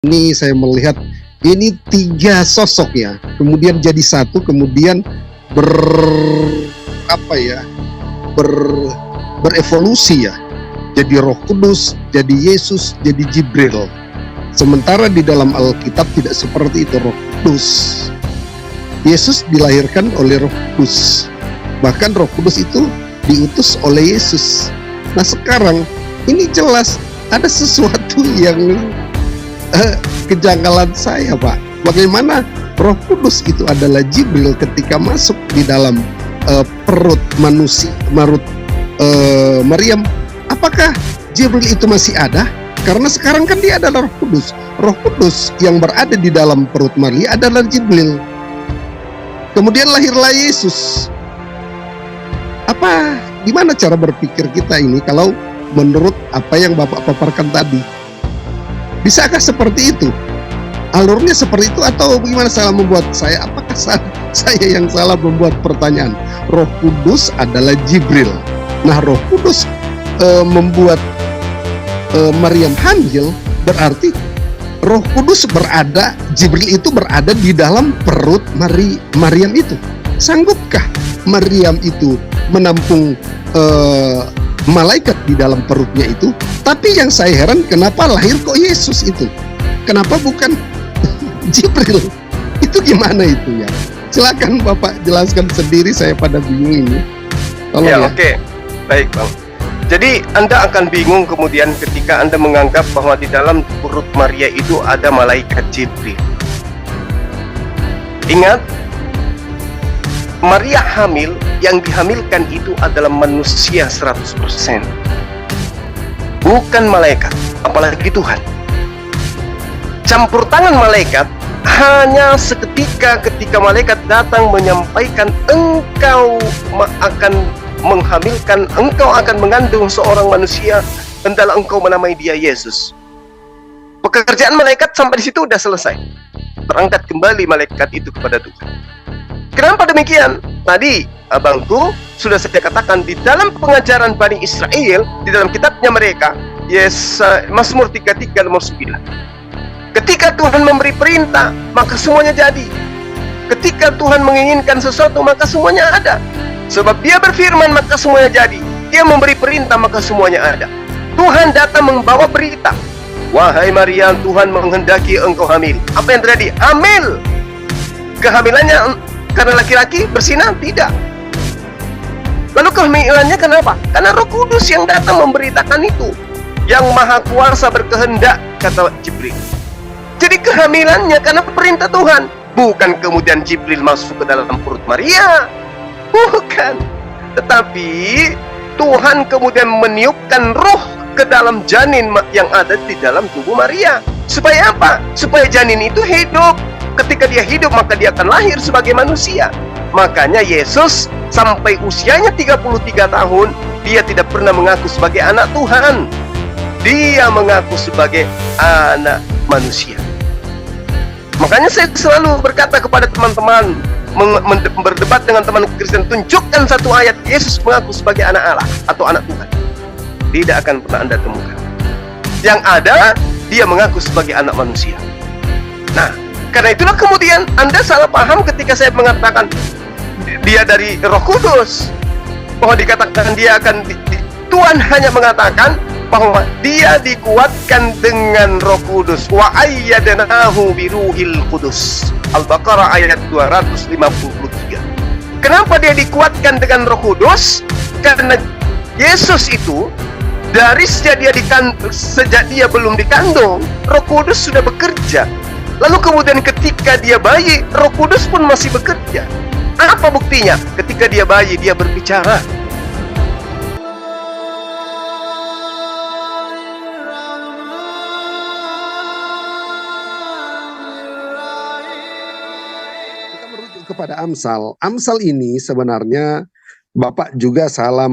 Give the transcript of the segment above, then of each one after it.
Ini saya melihat ini tiga sosok ya, kemudian jadi satu, kemudian ber apa ya, ber berevolusi ya. Jadi Roh Kudus, jadi Yesus, jadi Jibril. Sementara di dalam Alkitab tidak seperti itu. Roh Kudus, Yesus dilahirkan oleh Roh Kudus. Bahkan Roh Kudus itu diutus oleh Yesus. Nah sekarang ini jelas ada sesuatu yang kejanggalan saya, Pak. Bagaimana Roh Kudus itu adalah Jibril ketika masuk di dalam perut manusia, Maryam. Apakah Jibril itu masih ada? Karena sekarang kan dia adalah Roh Kudus. Roh Kudus yang berada di dalam perut Maria adalah Jibril. Kemudian lahirlah Yesus. Gimana cara berpikir kita ini kalau menurut apa yang Bapak paparkan tadi? Bisakah seperti itu? Alurnya seperti itu atau bagaimana salah membuat saya? Apakah saya yang salah membuat pertanyaan? Roh Kudus adalah Jibril. Nah, Roh Kudus membuat Maryam hamil, berarti Roh Kudus berada, Jibril itu berada di dalam perut Maryam itu. Sanggupkah Maryam itu menampung malaikat di dalam perutnya itu? Tapi yang saya heran, kenapa lahir kok Yesus itu? Kenapa bukan Jibril? Itu gimana itu ya? Silakan Bapak jelaskan sendiri, saya pada bingung ini. Tolong ya. Oke. Baik, Bang. Jadi Anda akan bingung kemudian ketika Anda menganggap bahwa di dalam perut Maria itu ada malaikat Jibril. Ingat, Maria hamil, yang dihamilkan itu adalah manusia 100%. Bukan malaikat, apalagi Tuhan. Campur tangan malaikat hanya seketika ketika malaikat datang menyampaikan engkau akan menghamilkan, engkau akan mengandung seorang manusia, hendaklah engkau menamai dia Yesus. Pekerjaan malaikat sampai di situ udah selesai. Terangkat kembali malaikat itu kepada Tuhan. Kenapa demikian? Tadi abangku sudah saya katakan di dalam pengajaran Bani Israel, di dalam kitabnya mereka, Mazmur 33 nomor 9. Ketika Tuhan memberi perintah, maka semuanya jadi. Ketika Tuhan menginginkan sesuatu, maka semuanya ada. Sebab dia berfirman, maka semuanya jadi. Dia memberi perintah, maka semuanya ada. Tuhan datang membawa berita. Wahai Maria, Tuhan menghendaki engkau hamil. Apa yang terjadi? Hamil. Kehamilannya karena laki-laki bersinar? Tidak. Lalu kehamilannya kenapa? Karena Roh Kudus yang datang memberitakan itu. Yang Maha Kuasa berkehendak, kata Jibril. Jadi kehamilannya karena perintah Tuhan. Bukan kemudian Jibril masuk ke dalam perut Maria. Bukan. Tetapi Tuhan kemudian meniupkan roh ke dalam janin yang ada di dalam tubuh Maria. Supaya apa? Supaya janin itu hidup. Ketika dia hidup, maka dia akan lahir sebagai manusia. Makanya Yesus sampai usianya 33 tahun, dia tidak pernah mengaku sebagai anak Tuhan. Dia mengaku sebagai anak manusia. Makanya saya selalu berkata kepada teman-teman, berdebat dengan teman Kristen, tunjukkan satu ayat Yesus mengaku sebagai anak Allah atau anak Tuhan. Tidak akan pernah Anda temukan. Yang ada, dia mengaku sebagai anak manusia. Nah, karena itulah kemudian Anda salah paham ketika saya mengatakan dia dari Roh Kudus, bahwa dikatakan dia akan Tuhan hanya mengatakan bahwa dia dikuatkan dengan Roh Kudus. Wa ayyadnahu biruhil qudus. Al-Baqarah ayat 253. Kenapa dia dikuatkan dengan Roh Kudus? Karena Yesus itu dari sejak dia belum dikandung, Roh Kudus sudah bekerja. Lalu kemudian ketika dia bayi, Roh Kudus pun masih bekerja. Apa buktinya? Ketika dia bayi, dia berbicara. Kepada Amsal. Amsal ini sebenarnya Bapak juga salah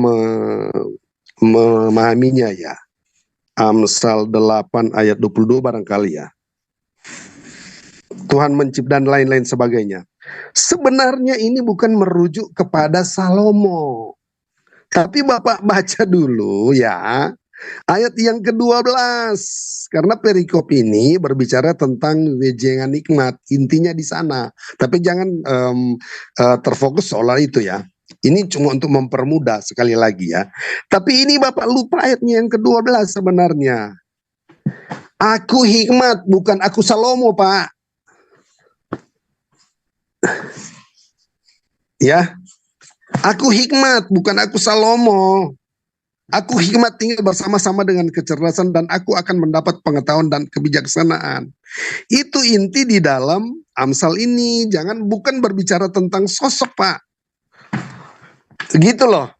memahaminya ya. Amsal 8 ayat 22 barangkali ya. Tuhan mencipta dan lain-lain sebagainya. Sebenarnya ini bukan merujuk kepada Salomo. Tapi Bapak baca dulu ya. Ayat yang ke-12. Karena perikop ini berbicara tentang wejengan nikmat. Intinya di sana. Tapi jangan terfokus soal itu ya. Ini cuma untuk mempermudah sekali lagi ya. Tapi ini Bapak lupa ayatnya yang ke-12 sebenarnya. Aku hikmat, bukan aku Salomo, Pak. Ya. Aku hikmat, bukan aku Salomo. Aku hikmat tinggal bersama-sama dengan kecerdasan dan aku akan mendapat pengetahuan dan kebijaksanaan. Itu inti di dalam Amsal ini. Jangan bukan berbicara tentang sosok, Pak. Segitu loh.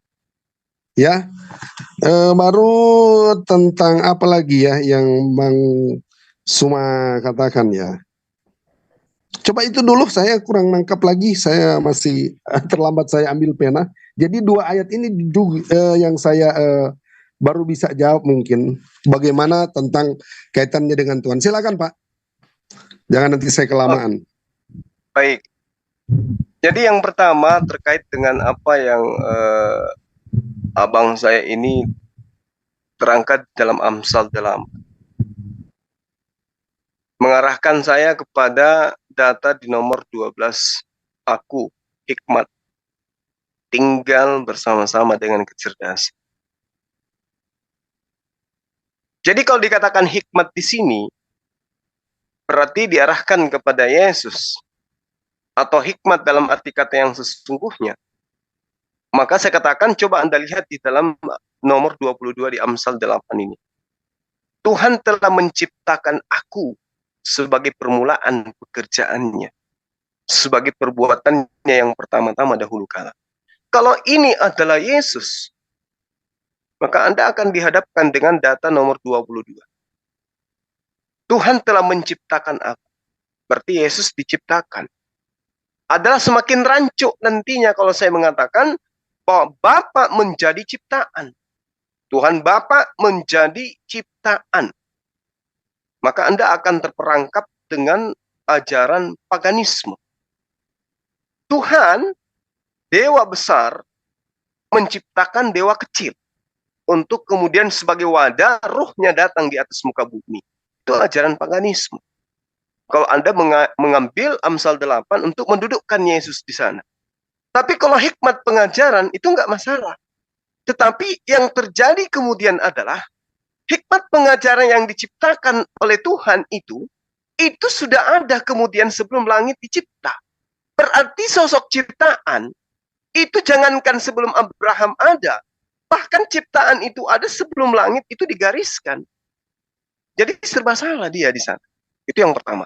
Ya. Baru tentang apa lagi ya yang Bang Suma katakan ya. Coba itu dulu, saya kurang nangkap lagi, saya masih terlambat saya ambil pena. Jadi 2 ayat ini yang saya baru bisa jawab mungkin. Bagaimana tentang kaitannya dengan Tuhan. Silakan Pak. Jangan nanti saya kelamaan. Baik. Jadi yang pertama terkait dengan apa yang abang saya ini terangkat dalam Amsal dalam mengarahkan saya kepada data di nomor 12. Aku hikmat tinggal bersama-sama dengan kecerdasan. Jadi kalau dikatakan hikmat di sini berarti diarahkan kepada Yesus atau hikmat dalam arti kata yang sesungguhnya. Maka saya katakan coba Anda lihat di dalam nomor 22 di Amsal 8 ini. Tuhan telah menciptakan aku sebagai permulaan pekerjaannya, sebagai perbuatannya yang pertama-tama dahulu kala. Kalau ini adalah Yesus, maka Anda akan dihadapkan dengan data nomor 22. Tuhan telah menciptakan aku. Berarti Yesus diciptakan. Adalah semakin rancu nantinya kalau saya mengatakan bahwa Bapa menjadi ciptaan. Tuhan Bapa menjadi ciptaan. Maka Anda akan terperangkap dengan ajaran paganisme. Tuhan, dewa besar, menciptakan dewa kecil untuk kemudian sebagai wadah ruhnya datang di atas muka bumi. Itu ajaran paganisme. Kalau Anda mengambil Amsal 8 untuk mendudukkan Yesus di sana. Tapi kalau hikmat pengajaran itu enggak masalah. Tetapi yang terjadi kemudian adalah hikmat pengajaran yang diciptakan oleh Tuhan itu sudah ada kemudian sebelum langit dicipta. Berarti sosok ciptaan itu jangankan sebelum Abraham ada, bahkan ciptaan itu ada sebelum langit itu digariskan. Jadi serba salah dia di sana. Itu yang pertama.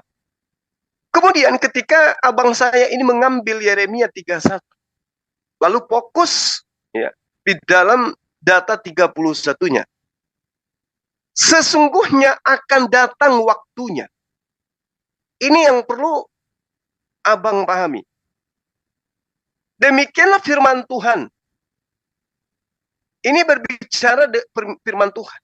Kemudian ketika abang saya ini mengambil Yeremia 31, lalu fokus ya di dalam data 31-nya. Sesungguhnya akan datang waktunya. Ini yang perlu abang pahami. Demikianlah firman Tuhan. Ini berbicara firman Tuhan.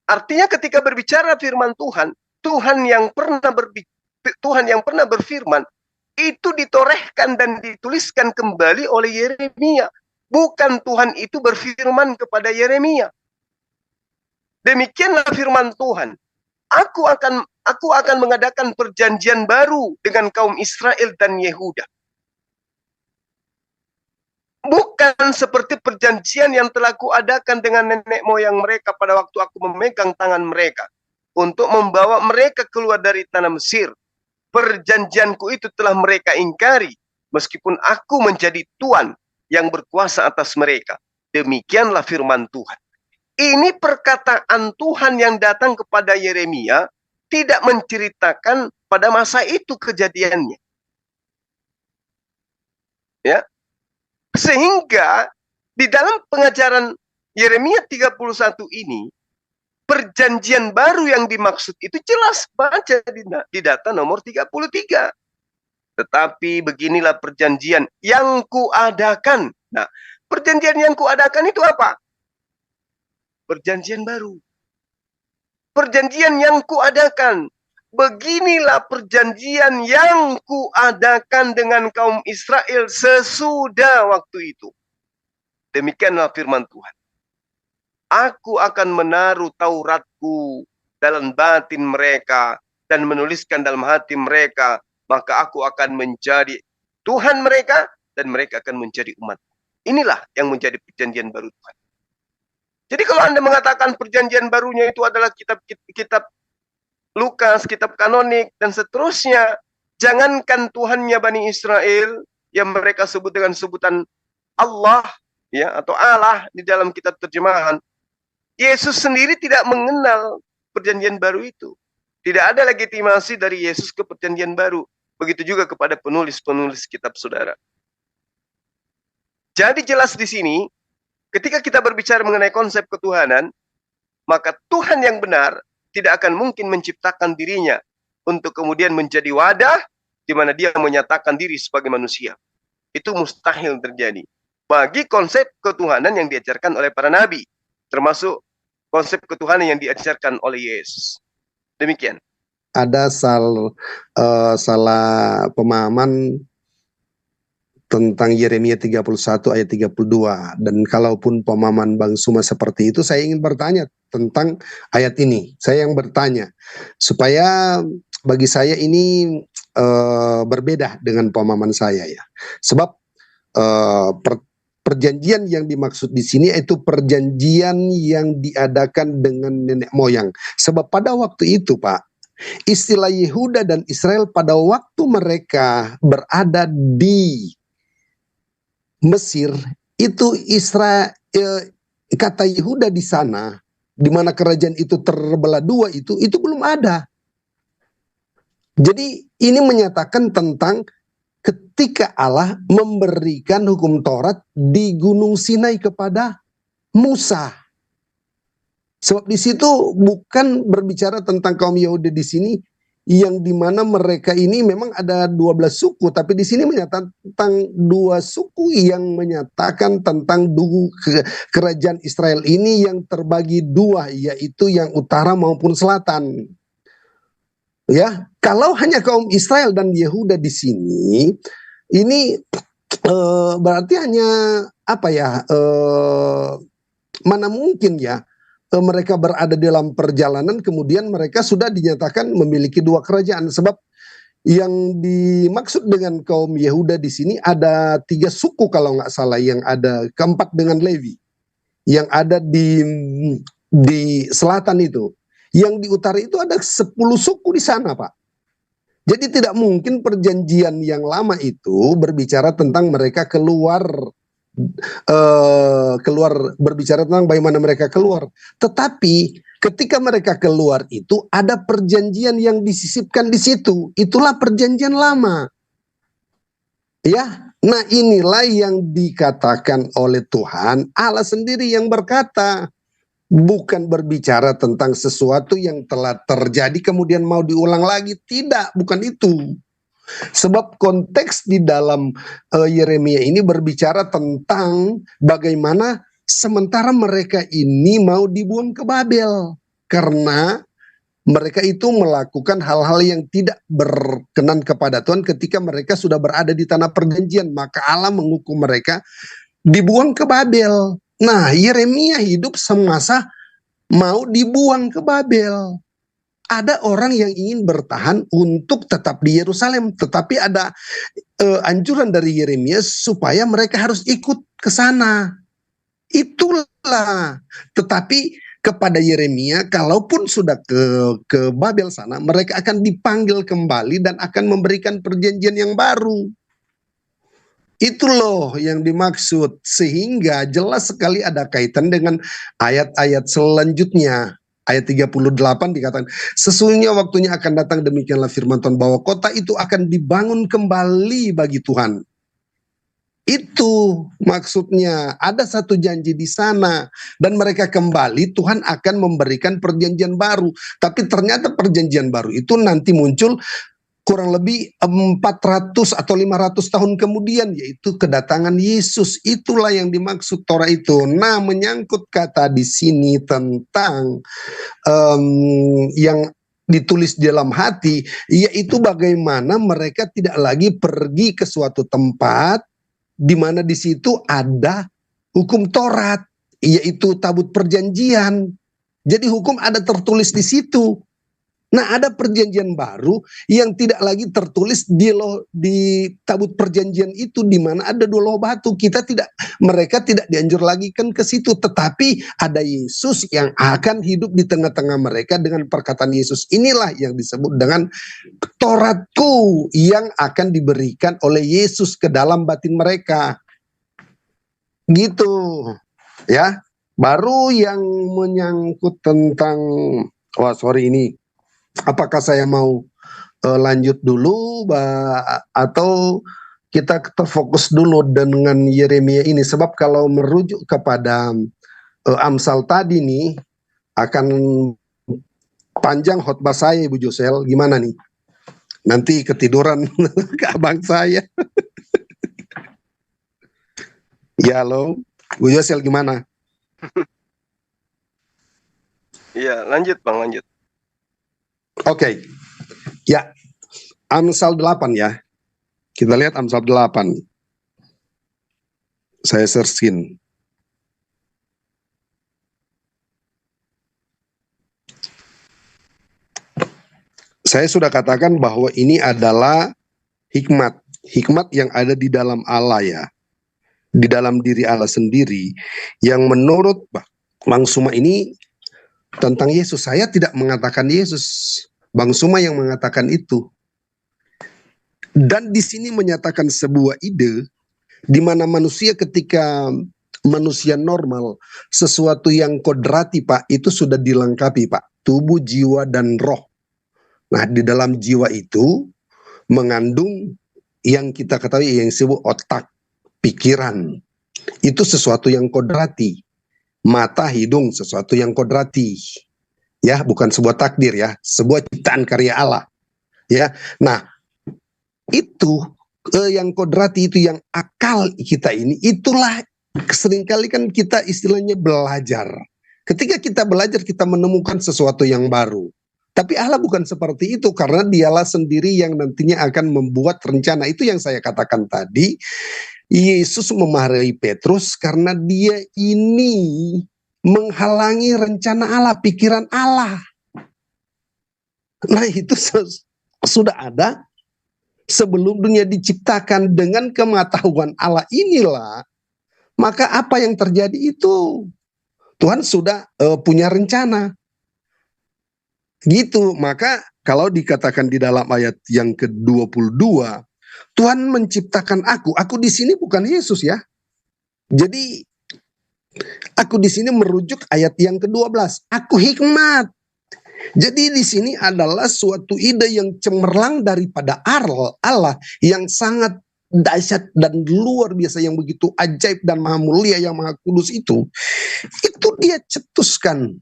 Artinya ketika berbicara firman Tuhan, Tuhan yang pernah berfirman itu ditorehkan dan dituliskan kembali oleh Yeremia. Bukan Tuhan itu berfirman kepada Yeremia. Demikianlah firman Tuhan. Aku akan mengadakan perjanjian baru dengan kaum Israel dan Yehuda. Bukan seperti perjanjian yang telah kuadakan dengan nenek moyang mereka pada waktu aku memegang tangan mereka untuk membawa mereka keluar dari tanah Mesir. Perjanjianku itu telah mereka ingkari, meskipun aku menjadi Tuhan yang berkuasa atas mereka. Demikianlah firman Tuhan. Ini perkataan Tuhan yang datang kepada Yeremia tidak menceritakan pada masa itu kejadiannya. Ya. Sehingga di dalam pengajaran Yeremia 31 ini, perjanjian baru yang dimaksud itu jelas baca di data nomor 33. Tetapi beginilah perjanjian yang kuadakan. Nah, perjanjian yang kuadakan itu apa? Perjanjian baru. Perjanjian yang kuadakan. Beginilah perjanjian yang kuadakan dengan kaum Israel sesudah waktu itu. Demikianlah firman Tuhan. Aku akan menaruh Tauratku dalam batin mereka dan menuliskan dalam hati mereka, maka aku akan menjadi Tuhan mereka dan mereka akan menjadi umat. Inilah yang menjadi perjanjian baru Tuhan. Jadi kalau Anda mengatakan perjanjian barunya itu adalah kitab Lukas, kitab kanonik, dan seterusnya, jangankan Tuhannya Bani Israel yang mereka sebut dengan sebutan Allah, ya, atau Allah di dalam kitab terjemahan, Yesus sendiri tidak mengenal perjanjian baru itu. Tidak ada legitimasi dari Yesus ke perjanjian baru. Begitu juga kepada penulis-penulis kitab saudara. Jadi jelas di sini, ketika kita berbicara mengenai konsep ketuhanan, maka Tuhan yang benar tidak akan mungkin menciptakan dirinya untuk kemudian menjadi wadah di mana dia menyatakan diri sebagai manusia. Itu mustahil terjadi. Bagi konsep ketuhanan yang diajarkan oleh para nabi, termasuk konsep ketuhanan yang diajarkan oleh Yesus. Demikian. Ada salah pemahaman tentang Yeremia 31 ayat 32, dan kalaupun pemahaman Bang Suma seperti itu, saya ingin bertanya tentang ayat ini. Saya yang bertanya supaya bagi saya ini berbeda dengan pemahaman saya, ya. Sebab perjanjian yang dimaksud di sini itu perjanjian yang diadakan dengan nenek moyang. Sebab pada waktu itu, Pak, istilah Yehuda dan Israel pada waktu mereka berada di Mesir, itu kata Yehuda di sana, di mana kerajaan itu terbelah dua, itu belum ada. Jadi ini menyatakan tentang ketika Allah memberikan hukum Taurat di Gunung Sinai kepada Musa. Sebab di situ bukan berbicara tentang kaum Yahudi di sini, yang dimana mereka ini memang ada 12 suku, tapi di sini menyatakan tentang dua suku yang menyatakan tentang kerajaan Israel ini yang terbagi dua, yaitu yang utara maupun selatan. Ya, kalau hanya kaum Israel dan Yehuda di sini, ini berarti hanya apa ya? Mana mungkin ya? Mereka berada dalam perjalanan, kemudian mereka sudah dinyatakan memiliki dua kerajaan. Sebab yang dimaksud dengan kaum Yehuda di sini ada 3 suku kalau nggak salah, yang ada keempat dengan Lewi, yang ada di selatan itu. Yang di utara itu ada 10 suku di sana, Pak. Jadi tidak mungkin perjanjian yang lama itu berbicara tentang mereka keluar berbicara tentang bagaimana mereka keluar. Tetapi ketika mereka keluar itu ada perjanjian yang disisipkan di situ. Itulah perjanjian lama. Ya, nah inilah yang dikatakan oleh Tuhan Allah sendiri yang berkata, bukan berbicara tentang sesuatu yang telah terjadi kemudian mau diulang lagi. Tidak, bukan itu. Sebab konteks di dalam Yeremia ini berbicara tentang bagaimana sementara mereka ini mau dibuang ke Babel. Karena mereka itu melakukan hal-hal yang tidak berkenan kepada Tuhan ketika mereka sudah berada di tanah perjanjian. Maka Allah menghukum mereka dibuang ke Babel. Nah, Yeremia hidup semasa mau dibuang ke Babel. Ada orang yang ingin bertahan untuk tetap di Yerusalem, tetapi ada anjuran dari Yeremia supaya mereka harus ikut ke sana. Itulah. Tetapi kepada Yeremia, kalaupun sudah ke Babel sana, mereka akan dipanggil kembali dan akan memberikan perjanjian yang baru. Itu loh yang dimaksud, sehingga jelas sekali ada kaitan dengan ayat-ayat selanjutnya. Ayat 38 dikatakan, sesungguhnya waktunya akan datang, demikianlah firman Tuhan, bahwa kota itu akan dibangun kembali bagi Tuhan. Itu maksudnya, ada satu janji di sana, dan mereka kembali, Tuhan akan memberikan perjanjian baru. Tapi ternyata perjanjian baru itu nanti muncul kurang lebih 400 atau 500 tahun kemudian, yaitu kedatangan Yesus. Itulah yang dimaksud Torah itu. Nah, menyangkut kata di sini tentang yang ditulis di dalam hati, yaitu bagaimana mereka tidak lagi pergi ke suatu tempat di mana di situ ada hukum Taurat. yaitu tabut perjanjian. Jadi hukum ada tertulis di situ. Nah, ada perjanjian baru yang tidak lagi tertulis di tabut perjanjian itu, di mana ada 2 loh batu. Mereka tidak dianjur lagi kan ke situ, tetapi ada Yesus yang akan hidup di tengah-tengah mereka dengan perkataan Yesus. Inilah yang disebut dengan Tauratku yang akan diberikan oleh Yesus ke dalam batin mereka. Gitu. Ya. Baru yang menyangkut tentang ini. Apakah saya mau lanjut dulu atau kita terfokus dulu dengan Yeremia ini? Sebab kalau merujuk kepada Amsal tadi nih akan panjang khotbah saya, Ibu Josel. Gimana nih? Nanti ketiduran ke abang saya. Ya, halo. Bu Josel gimana? Iya, lanjut Bang, lanjut. Oke. Ya, Amsal 8 ya. Kita lihat Amsal 8. Saya searchin. Saya sudah katakan bahwa ini adalah hikmat. Hikmat yang ada di dalam Allah ya. Di dalam diri Allah sendiri. Yang menurut Bang Suma ini tentang Yesus. Saya tidak mengatakan Yesus. Bang Suma yang mengatakan itu. Dan di sini menyatakan sebuah ide di mana manusia ketika manusia normal, sesuatu yang kodrati Pak, itu sudah dilengkapi Pak. Tubuh, jiwa, dan roh. Nah, di dalam jiwa itu mengandung yang kita ketahui yang disebut otak, pikiran. Itu sesuatu yang kodrati. Mata, hidung, sesuatu yang kodrati. Ya, bukan sebuah takdir ya, sebuah ciptaan karya Allah. Ya, nah itu yang kodrati itu yang akal kita ini, itulah seringkali kan kita istilahnya belajar. Ketika kita belajar kita menemukan sesuatu yang baru. Tapi Allah bukan seperti itu karena Dialah sendiri yang nantinya akan membuat rencana. Itu yang saya katakan tadi. Yesus memarahi Petrus karena dia ini menghalangi rencana Allah, pikiran Allah. Nah itu sudah ada sebelum dunia diciptakan. Dengan kematahuan Allah inilah, maka apa yang terjadi itu Tuhan sudah punya rencana. Gitu, maka kalau dikatakan di dalam ayat yang ke-22, Tuhan menciptakan aku di sini bukan Yesus ya. Jadi aku di sini merujuk ayat yang ke-12. Aku hikmat. Jadi di sini adalah suatu ide yang cemerlang daripada Allah yang sangat dahsyat dan luar biasa, yang begitu ajaib dan maha mulia, yang maha kudus itu dia cetuskan.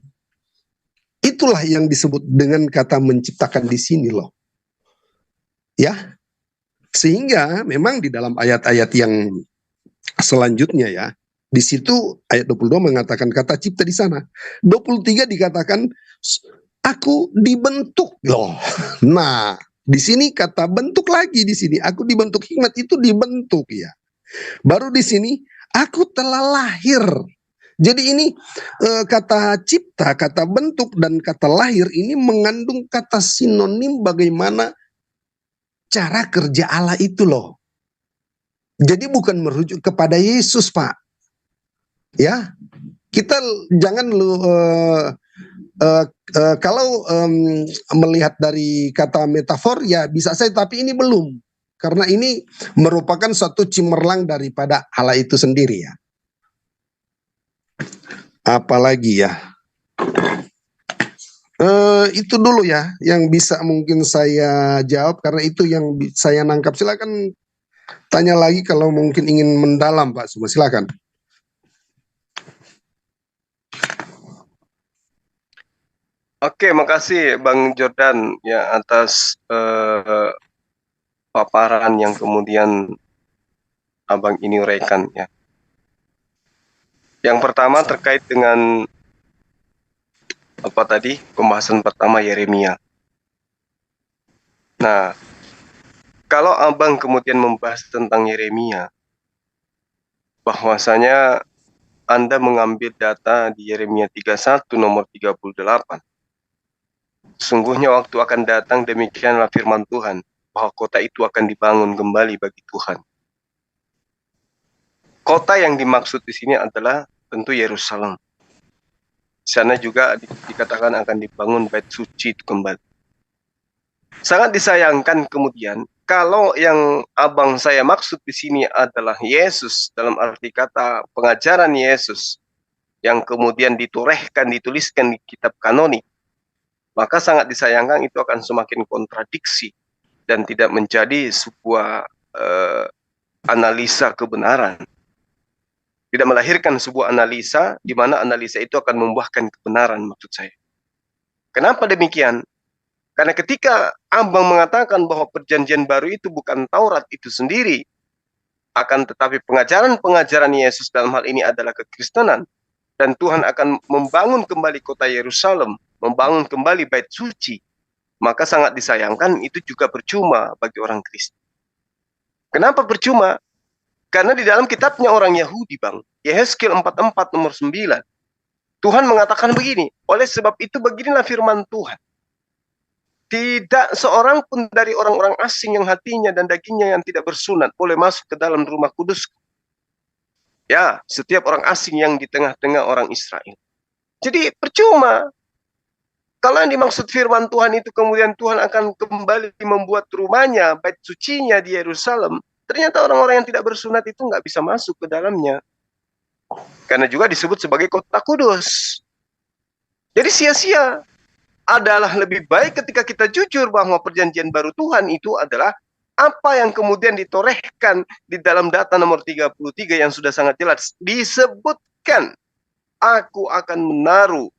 Itulah yang disebut dengan kata menciptakan di sini loh. Ya. Sehingga memang di dalam ayat-ayat yang selanjutnya ya, di situ ayat 22 mengatakan kata cipta di sana. 23 dikatakan aku dibentuk loh. Nah, di sini kata bentuk lagi di sini. Aku dibentuk, hikmat itu dibentuk ya. Baru di sini aku telah lahir. Jadi ini kata cipta, kata bentuk dan kata lahir ini mengandung kata sinonim bagaimana cara kerja Allah itu loh. Jadi bukan merujuk kepada Yesus Pak. Ya, kita jangan kalau melihat dari kata metafor ya bisa saja, tapi ini belum, karena ini merupakan suatu cemerlang daripada Allah itu sendiri ya. Apalagi ya, itu dulu ya yang bisa mungkin saya jawab, karena itu yang saya nangkap. Silakan tanya lagi kalau mungkin ingin mendalam Pak Suma, silakan. Oke, makasih Bang Jordan ya atas paparan yang kemudian Abang ini uraikan ya. Yang pertama terkait dengan apa tadi, pembahasan pertama Yeremia. Nah, kalau Abang kemudian membahas tentang Yeremia, bahwasanya Anda mengambil data di Yeremia 31 nomor 38. Sungguhnya waktu akan datang, demikianlah firman Tuhan, bahwa kota itu akan dibangun kembali bagi Tuhan. Kota yang dimaksud di sini adalah tentu Yerusalem. Di sana juga dikatakan akan dibangun bait suci itu kembali. Sangat disayangkan kemudian kalau yang abang saya maksud di sini adalah Yesus, dalam arti kata pengajaran Yesus yang kemudian ditorehkan, dituliskan di kitab kanonik, maka sangat disayangkan itu akan semakin kontradiksi dan tidak menjadi sebuah analisa kebenaran. Tidak melahirkan sebuah analisa di mana analisa itu akan membuahkan kebenaran, maksud saya. Kenapa demikian? Karena ketika abang mengatakan bahwa perjanjian baru itu bukan Taurat itu sendiri, akan tetapi pengajaran-pengajaran Yesus dalam hal ini adalah kekristenan, dan Tuhan akan membangun kembali kota Yerusalem, membangun kembali bait suci, maka sangat disayangkan itu juga percuma bagi orang Kristen. Kenapa percuma? Karena di dalam kitabnya orang Yahudi, Bang, Yehezkiel 44 nomor 9, Tuhan mengatakan begini, oleh sebab itu beginilah firman Tuhan. Tidak seorang pun dari orang-orang asing yang hatinya dan dagingnya yang tidak bersunat boleh masuk ke dalam rumah kudus. Ya, setiap orang asing yang di tengah-tengah orang Israel. Jadi percuma. Kalau yang dimaksud firman Tuhan itu kemudian Tuhan akan kembali membuat rumahnya, bait sucinya di Yerusalem, ternyata orang-orang yang tidak bersunat itu nggak bisa masuk ke dalamnya. Karena juga disebut sebagai kota kudus. Jadi sia-sia. Adalah lebih baik ketika kita jujur bahwa perjanjian baru Tuhan itu adalah apa yang kemudian ditorehkan di dalam data nomor 33 yang sudah sangat jelas. Disebutkan, aku akan menaruh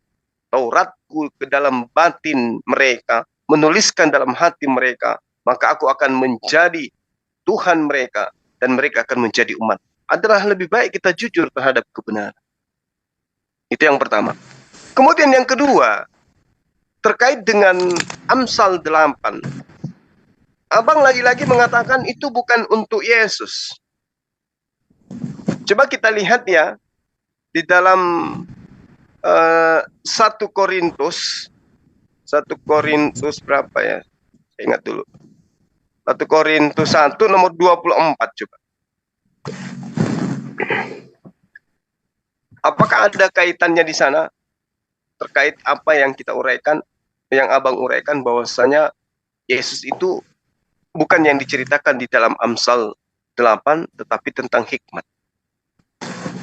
Tauratku ke dalam batin mereka, menuliskan dalam hati mereka, maka aku akan menjadi Tuhan mereka, dan mereka akan menjadi umat. Adalah lebih baik kita jujur terhadap kebenaran. Itu yang pertama. Kemudian yang kedua, terkait dengan Amsal 8. Abang lagi-lagi mengatakan itu bukan untuk Yesus. Coba kita lihat ya, di dalam 1 Korintus berapa ya? Saya ingat dulu. 1 Korintus 1 nomor 24 coba. Apakah ada kaitannya di sana terkait apa yang kita uraikan, yang abang uraikan bahwasanya Yesus itu bukan yang diceritakan di dalam Amsal 8, tetapi tentang hikmat.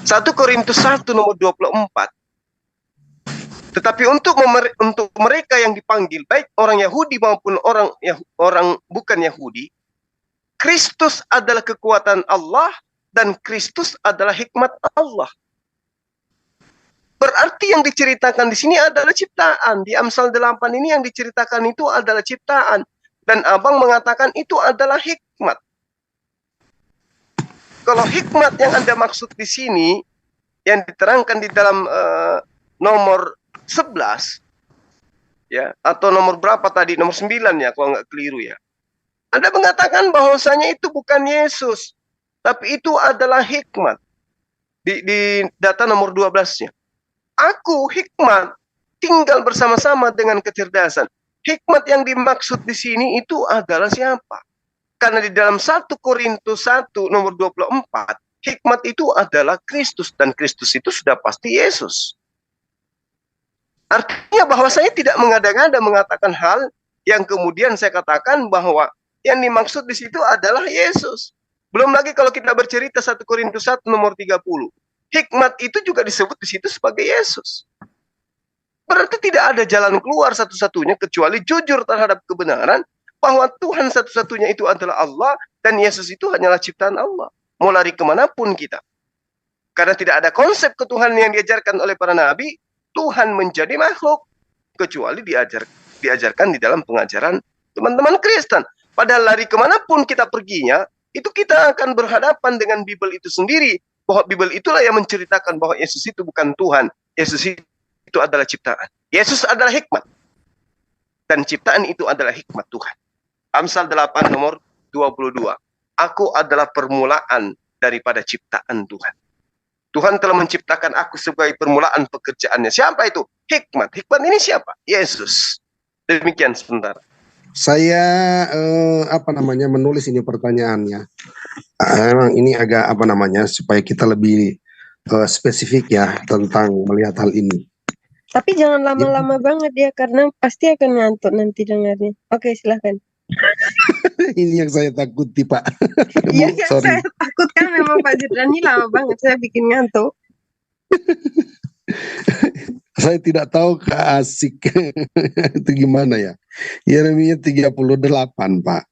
1 Korintus 1 nomor 24. Tetapi untuk mereka yang dipanggil, baik orang Yahudi maupun orang bukan Yahudi, Kristus adalah kekuatan Allah dan Kristus adalah hikmat Allah. Berarti yang diceritakan di sini adalah ciptaan. Di Amsal 8 ini yang diceritakan itu adalah ciptaan. Dan abang mengatakan itu adalah hikmat. Kalau hikmat yang Anda maksud di sini, yang diterangkan di dalam nomor 11, ya, atau nomor berapa tadi, nomor 9 ya, kalau nggak keliru ya. Anda mengatakan bahwasanya itu bukan Yesus, tapi itu adalah hikmat. Di data nomor 12-nya. Aku hikmat tinggal bersama-sama dengan kecerdasan. Hikmat yang dimaksud di sini itu adalah siapa? Karena di dalam 1 Korintus 1 nomor 24, hikmat itu adalah Kristus, dan Kristus itu sudah pasti Yesus. Artinya bahwa saya tidak mengada-ngada mengatakan hal yang kemudian saya katakan bahwa yang dimaksud di situ adalah Yesus. Belum lagi kalau kita bercerita 1 Korintus 1 nomor 30. Hikmat itu juga disebut di situ sebagai Yesus. Berarti tidak ada jalan keluar satu-satunya kecuali jujur terhadap kebenaran bahwa Tuhan satu-satunya itu adalah Allah dan Yesus itu hanyalah ciptaan Allah. Mau lari kemanapun kita. Karena tidak ada konsep ketuhanan yang diajarkan oleh para nabi, Tuhan menjadi makhluk. Kecuali diajarkan di dalam pengajaran teman-teman Kristen. Padahal lari kemanapun kita perginya, itu kita akan berhadapan dengan Bible itu sendiri. Bahwa Bible itulah yang menceritakan bahwa Yesus itu bukan Tuhan. Yesus itu adalah ciptaan. Yesus adalah hikmat. Dan ciptaan itu adalah hikmat Tuhan. Amsal 8 nomor 22. Aku adalah permulaan daripada ciptaan Tuhan. Tuhan telah menciptakan aku sebagai permulaan pekerjaannya. Siapa itu? Hikmat. Hikmat ini siapa? Yesus. Demikian sebentar. Saya menulis ini pertanyaannya. Emang ini agak supaya kita lebih spesifik ya tentang melihat hal ini. Tapi jangan lama-lama banget ya, karena pasti akan ngantuk nanti dengarnya. Oke, silahkan. Ini yang saya takuti, Pak. Iya, Bu, sorry. saya takutkan memang Pak Zidrani lama banget, saya bikin ngantuk. Saya tidak tahu keasik itu gimana ya. Yeremia 38, Pak.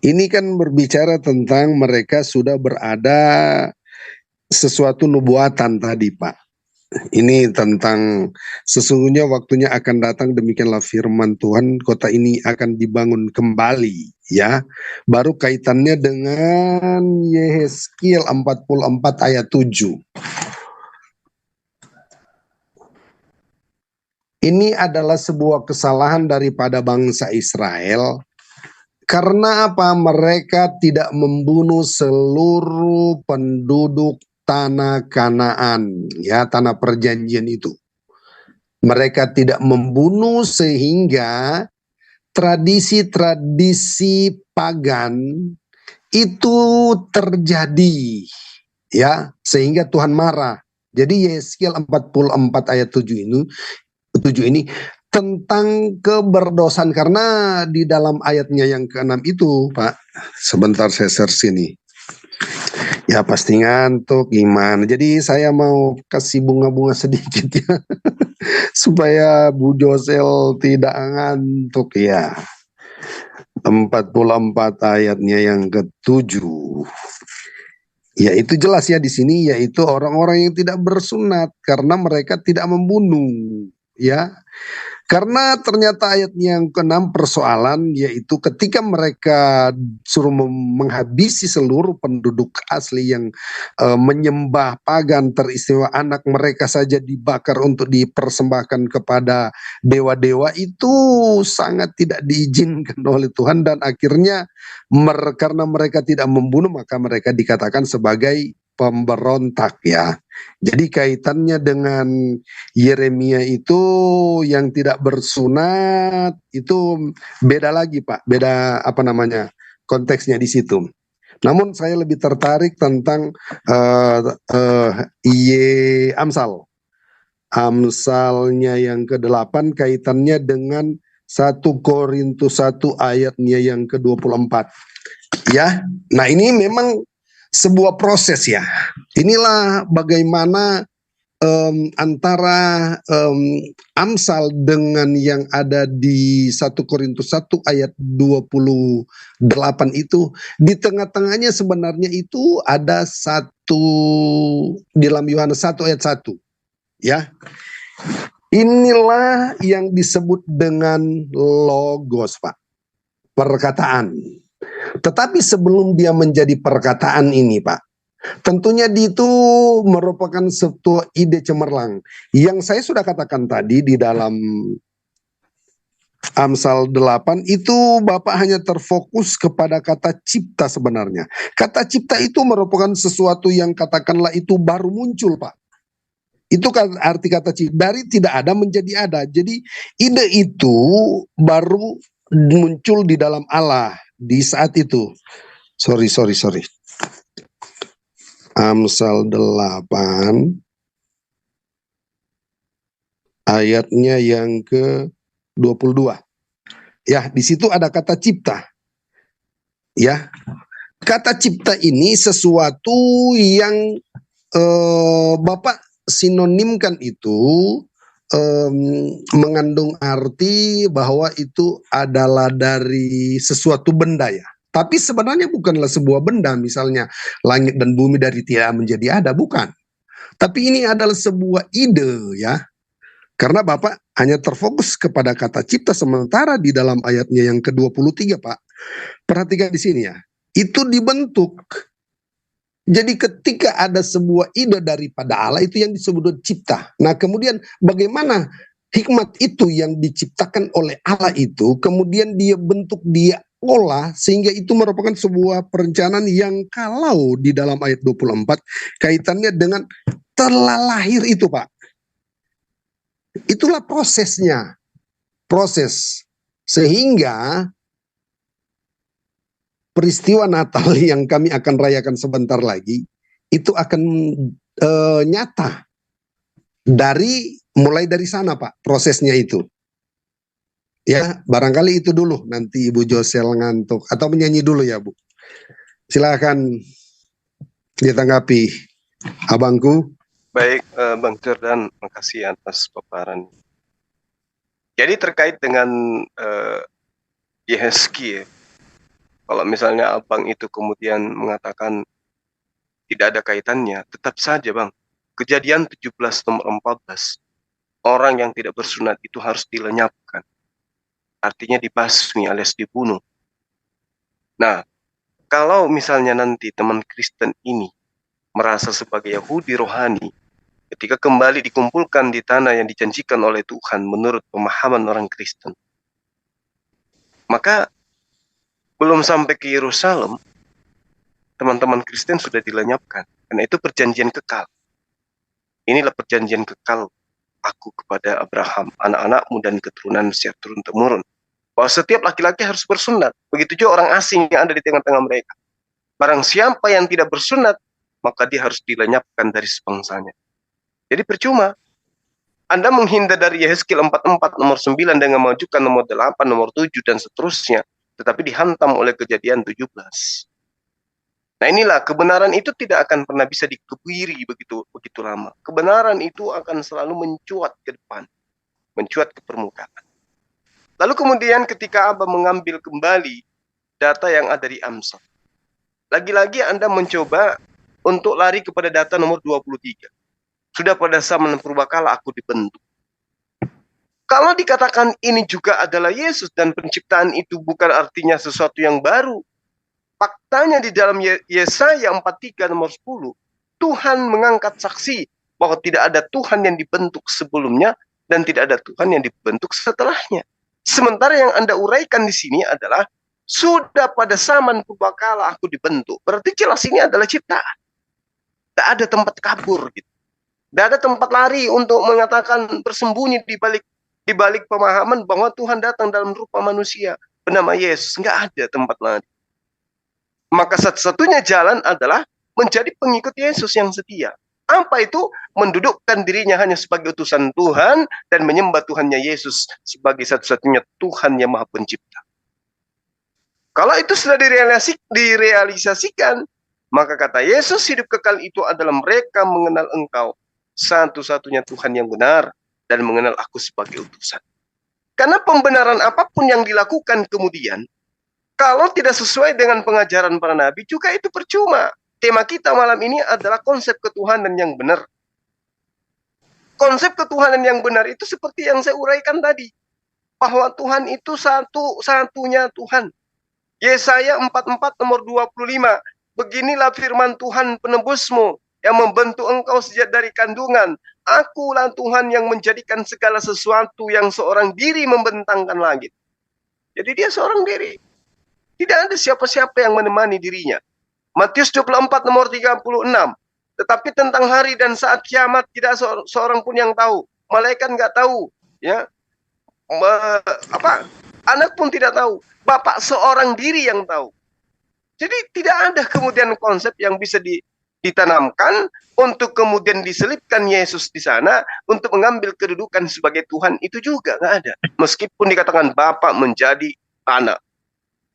Ini kan berbicara tentang mereka sudah berada sesuatu nubuatan tadi, Pak. Ini tentang sesungguhnya waktunya akan datang, demikianlah firman Tuhan, kota ini akan dibangun kembali, ya. Baru kaitannya dengan Yehezkiel 44 ayat 7. Ini adalah sebuah kesalahan daripada bangsa Israel. Karena apa? Mereka tidak membunuh seluruh penduduk tanah Kanaan, ya, tanah perjanjian itu. Mereka tidak membunuh sehingga tradisi-tradisi pagan itu terjadi, ya, sehingga Tuhan marah. Jadi Yehezkiel 44 ayat 7 ini tentang keberdosaan, karena di dalam ayatnya yang ke-6 itu, Pak, sebentar saya search ini. Ya pasti ngantuk gimana. Jadi saya mau kasih bunga-bunga sedikit ya. Supaya Bu Josel tidak ngantuk ya. 44 ayatnya yang ke-7. Ya itu jelas ya di sini, yaitu orang-orang yang tidak bersunat karena mereka tidak membunuh, ya. Karena ternyata ayat yang ke-6 persoalan, yaitu ketika mereka suruh menghabisi seluruh penduduk asli yang menyembah pagan, teristimewa anak mereka saja dibakar untuk dipersembahkan kepada dewa-dewa, itu sangat tidak diizinkan oleh Tuhan. Dan akhirnya karena mereka tidak membunuh, maka mereka dikatakan sebagai pemberontak, ya. Jadi kaitannya dengan Yeremia itu yang tidak bersunat itu beda lagi, Pak. Beda konteksnya di situ. Namun saya lebih tertarik tentang Amsal. Amsalnya yang ke-8 kaitannya dengan 1 Korintus 1 ayatnya yang ke-24. Ya. Nah, ini memang sebuah proses ya. Inilah bagaimana antara Amsal dengan yang ada di 1 Korintus 1 ayat 28 itu, di tengah-tengahnya sebenarnya itu ada satu di dalam Yohanes 1 ayat 1, ya. Inilah yang disebut dengan logos, Pak, perkataan. Tetapi sebelum dia menjadi perkataan ini, Pak, tentunya itu merupakan sebuah ide cemerlang. Yang saya sudah katakan tadi di dalam Amsal 8 itu Bapak hanya terfokus kepada kata cipta sebenarnya. Kata cipta itu merupakan sesuatu yang katakanlah itu baru muncul, Pak. Itu kan arti kata cipta, dari tidak ada menjadi ada. Jadi ide itu baru muncul di dalam Allah di saat itu. Sorry. Amsal 8 ayatnya yang ke-22. Ya, di situ ada kata cipta. Ya. Kata cipta ini sesuatu yang Bapak sinonimkan itu mengandung arti bahwa itu adalah dari sesuatu benda, ya. Tapi sebenarnya bukanlah sebuah benda, misalnya langit dan bumi dari tidak menjadi ada, bukan. Tapi ini adalah sebuah ide, ya. Karena Bapak hanya terfokus kepada kata cipta, sementara di dalam ayatnya yang ke-23, Pak. Perhatikan di sini ya. Itu dibentuk. Jadi ketika ada sebuah ide daripada Allah, itu yang disebut cipta. Nah kemudian bagaimana hikmat itu yang diciptakan oleh Allah itu, kemudian dia bentuk, dia olah sehingga itu merupakan sebuah perencanaan yang kalau di dalam ayat 24 kaitannya dengan telah lahir itu, Pak. Itulah prosesnya. Proses. Sehingga peristiwa Natal yang kami akan rayakan sebentar lagi itu akan nyata mulai dari sana, Pak, prosesnya itu. Ya, barangkali itu dulu, nanti Ibu Josel ngantuk atau menyanyi dulu ya, Bu. Silakan ditanggapi, abangku. Baik, Bang Jordan, makasih atas paparan. Jadi terkait dengan Yehezkiel, kalau misalnya abang itu kemudian mengatakan tidak ada kaitannya, tetap saja, Bang. Kejadian 17 nomor 14, orang yang tidak bersunat itu harus dilenyapkan. Artinya dibasmi alias dibunuh. Nah, kalau misalnya nanti teman Kristen ini merasa sebagai Yahudi rohani, ketika kembali dikumpulkan di tanah yang dijanjikan oleh Tuhan menurut pemahaman orang Kristen, maka belum sampai ke Yerusalem, teman-teman Kristen sudah dilenyapkan. Karena itu perjanjian kekal. Inilah perjanjian kekal aku kepada Abraham, anak-anakmu dan keturunan secara turun-temurun. Bahwa setiap laki-laki harus bersunat. Begitu juga orang asing yang ada di tengah-tengah mereka. Barang siapa yang tidak bersunat, maka dia harus dilenyapkan dari sebangsanya. Jadi percuma Anda menghindar dari Yehezkiel 44 nomor 9 dengan mengajukan nomor 8, nomor 7 dan seterusnya, tetapi dihantam oleh Kejadian 17. Nah, inilah kebenaran itu tidak akan pernah bisa dikebiri begitu lama. Kebenaran itu akan selalu mencuat ke depan, mencuat ke permukaan. Lalu kemudian ketika Abah mengambil kembali data yang ada di Amsal, lagi-lagi Anda mencoba untuk lari kepada data nomor 23. Sudah pada zaman purbakala aku dibentuk. Kalau dikatakan ini juga adalah Yesus dan penciptaan itu bukan artinya sesuatu yang baru, faktanya di dalam Yesaya 43 nomor 10, Tuhan mengangkat saksi bahwa tidak ada Tuhan yang dibentuk sebelumnya dan tidak ada Tuhan yang dibentuk setelahnya. Sementara yang Anda uraikan di sini adalah sudah pada zaman purbakala aku dibentuk. Berarti jelas ini adalah ciptaan. Tidak ada tempat kabur gitu. Tidak ada tempat lari untuk mengatakan bersembunyi di balik pemahaman bahwa Tuhan datang dalam rupa manusia bernama Yesus. Nggak ada tempat lari. Maka satu-satunya jalan adalah menjadi pengikut Yesus yang setia. Apa itu? Mendudukkan dirinya hanya sebagai utusan Tuhan dan menyembah Tuhannya Yesus sebagai satu-satunya Tuhan yang Maha Pencipta. Kalau itu sudah direalisasikan, maka kata Yesus hidup kekal itu adalah mereka mengenal Engkau, satu-satunya Tuhan yang benar, dan mengenal aku sebagai utusan. Karena pembenaran apapun yang dilakukan kemudian, kalau tidak sesuai dengan pengajaran para nabi, juga itu percuma. Tema kita malam ini adalah konsep ketuhanan yang benar. Konsep ketuhanan yang benar itu seperti yang saya uraikan tadi. Bahwa Tuhan itu satu-satunya Tuhan. Yesaya 44 nomor 25. Beginilah firman Tuhan penebusmu yang membentuk engkau sejak dari kandungan. Akulah Tuhan yang menjadikan segala sesuatu yang seorang diri membentangkan langit. Jadi dia seorang diri. Tidak ada siapa-siapa yang menemani dirinya. Matius 24 nomor 36. Tetapi tentang hari dan saat kiamat tidak seorang pun yang tahu. Malaikat nggak tahu, ya. Anak pun tidak tahu. Bapak seorang diri yang tahu. Jadi tidak ada kemudian konsep yang bisa ditanamkan untuk kemudian diselipkan Yesus di sana untuk mengambil kedudukan sebagai Tuhan, itu juga nggak ada. Meskipun dikatakan Bapak menjadi anak,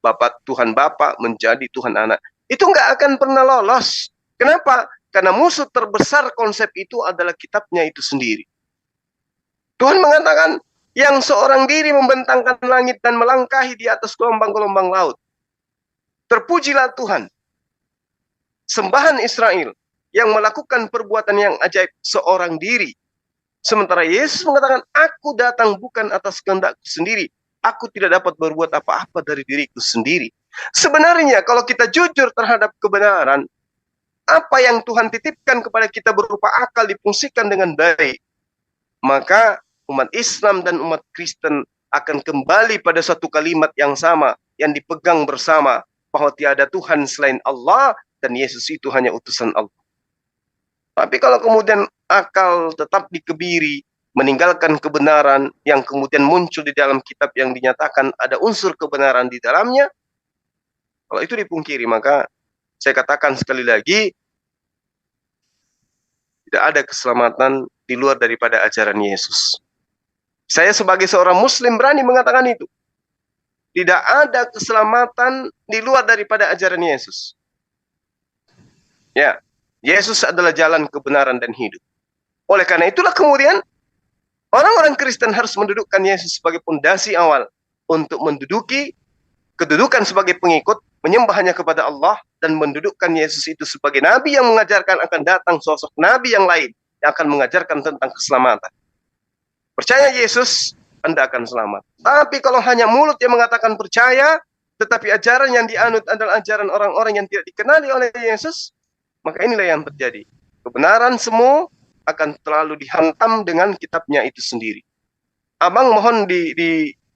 Bapak Tuhan Bapak menjadi Tuhan anak, itu nggak akan pernah lolos. Kenapa? Karena musuh terbesar konsep itu adalah kitabnya itu sendiri. Tuhan mengatakan, yang seorang diri membentangkan langit dan melangkahi di atas gelombang-gelombang laut. Terpujilah Tuhan, sembahan Israel, yang melakukan perbuatan yang ajaib seorang diri. Sementara Yesus mengatakan, aku datang bukan atas kehendakku sendiri. Aku tidak dapat berbuat apa-apa dari diriku sendiri. Sebenarnya kalau kita jujur terhadap kebenaran, apa yang Tuhan titipkan kepada kita berupa akal difungsikan dengan baik, maka umat Islam dan umat Kristen akan kembali pada satu kalimat yang sama, yang dipegang bersama bahwa tiada Tuhan selain Allah dan Yesus itu hanya utusan Allah. Tapi kalau kemudian akal tetap dikebiri, meninggalkan kebenaran yang kemudian muncul di dalam kitab yang dinyatakan ada unsur kebenaran di dalamnya, kalau itu dipungkiri, maka saya katakan sekali lagi, tidak ada keselamatan di luar daripada ajaran Yesus. Saya sebagai seorang Muslim berani mengatakan itu. Tidak ada keselamatan di luar daripada ajaran Yesus. Ya, Yesus adalah jalan kebenaran dan hidup. Oleh karena itulah kemudian orang-orang Kristen harus mendudukkan Yesus sebagai pondasi awal untuk menduduki kedudukan sebagai pengikut, menyembah hanya kepada Allah, dan mendudukkan Yesus itu sebagai nabi yang mengajarkan akan datang sosok nabi yang lain yang akan mengajarkan tentang keselamatan. Percaya Yesus, Anda akan selamat. Tapi kalau hanya mulut yang mengatakan percaya, tetapi ajaran yang dianut adalah ajaran orang-orang yang tidak dikenali oleh Yesus, maka inilah yang terjadi. Kebenaran semua akan terlalu dihantam dengan kitabnya itu sendiri. Abang mohon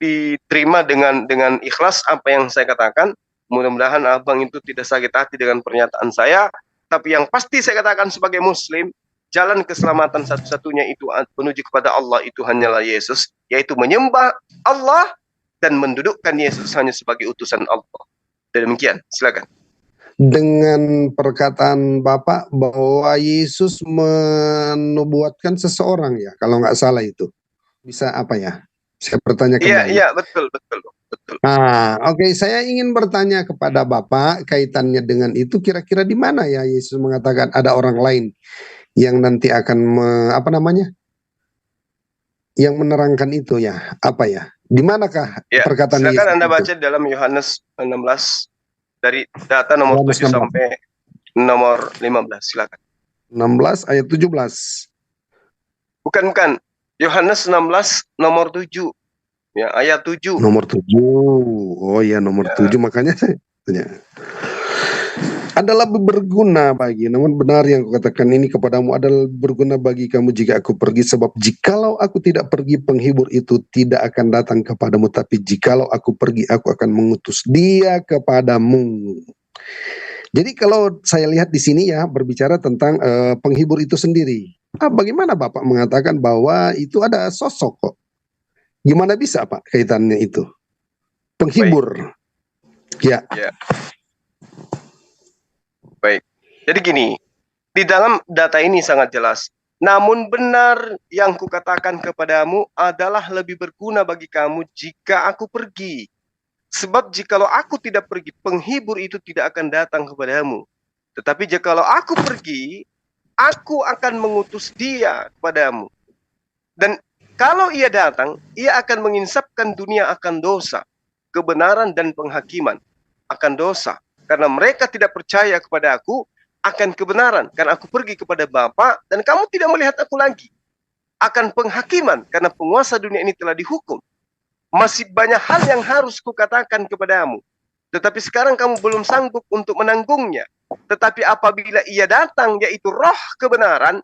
diterima dengan ikhlas apa yang saya katakan. Mudah-mudahan abang itu tidak sakit hati dengan pernyataan saya. Tapi yang pasti saya katakan sebagai Muslim, jalan keselamatan satu-satunya itu menuju kepada Allah itu hanyalah Yesus, yaitu menyembah Allah dan mendudukkan Yesus hanya sebagai utusan Allah. Demikian, silakan. Dengan perkataan Bapak bahwa Yesus menubuatkan seseorang ya, kalau nggak salah itu. Bisa apa ya? Saya bertanya kembali. Iya, betul. Nah, oke, saya ingin bertanya kepada Bapak kaitannya dengan itu, kira-kira di mana ya Yesus mengatakan ada orang lain yang nanti akan yang menerangkan itu ya, apa ya? Di manakah perkataan Yesus? Silakan Anda baca dalam Yohanes 16 dari data nomor 7 sampai nomor 15, silakan. 16 ayat 17. Bukan. Yohanes 16 nomor 7. Ya, ayat 7. Nomor 7. Oh ya, nomor 7, makanya saya tanya. Adalah berguna bagi, namun benar yang kukatakan ini kepadamu adalah berguna bagi kamu jika aku pergi, sebab jikalau aku tidak pergi, penghibur itu tidak akan datang kepadamu, tapi jikalau aku pergi, aku akan mengutus dia kepadamu. Jadi kalau saya lihat di sini ya, berbicara tentang penghibur itu sendiri. Bagaimana Bapak mengatakan bahwa itu ada sosok kok? Gimana bisa Pak kaitannya itu? Penghibur. Ya. Baik. Jadi gini, di dalam data ini sangat jelas. Namun benar yang kukatakan kepadamu adalah lebih berguna bagi kamu jika aku pergi. Sebab jikalau aku tidak pergi, penghibur itu tidak akan datang kepadamu. Tetapi jikalau aku pergi, aku akan mengutus dia kepadamu. Dan kalau ia datang, ia akan menginsapkan dunia akan dosa, kebenaran dan penghakiman akan dosa. Karena mereka tidak percaya kepada aku akan kebenaran. Karena aku pergi kepada Bapa dan kamu tidak melihat aku lagi. Akan penghakiman karena penguasa dunia ini telah dihukum. Masih banyak hal yang harus kukatakan kepadamu. Tetapi sekarang kamu belum sanggup untuk menanggungnya. Tetapi apabila ia datang, yaitu roh kebenaran,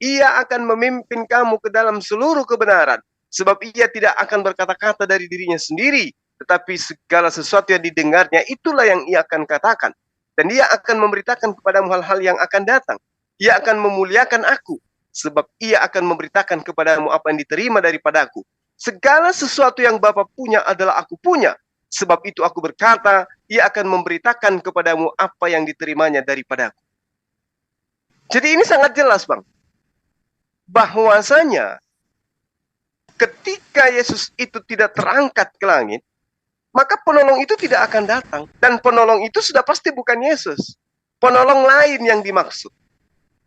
ia akan memimpin kamu ke dalam seluruh kebenaran. Sebab ia tidak akan berkata-kata dari dirinya sendiri. Tetapi segala sesuatu yang didengarnya itulah yang ia akan katakan. Dan ia akan memberitakan kepadamu hal-hal yang akan datang. Ia akan memuliakan aku. Sebab ia akan memberitakan kepadamu apa yang diterima daripadaku. Segala sesuatu yang Bapa punya adalah aku punya. Sebab itu aku berkata, ia akan memberitakan kepadamu apa yang diterimanya daripadaku. Jadi ini sangat jelas, Bang. Bahwasanya ketika Yesus itu tidak terangkat ke langit, maka penolong itu tidak akan datang. Dan penolong itu sudah pasti bukan Yesus. Penolong lain yang dimaksud,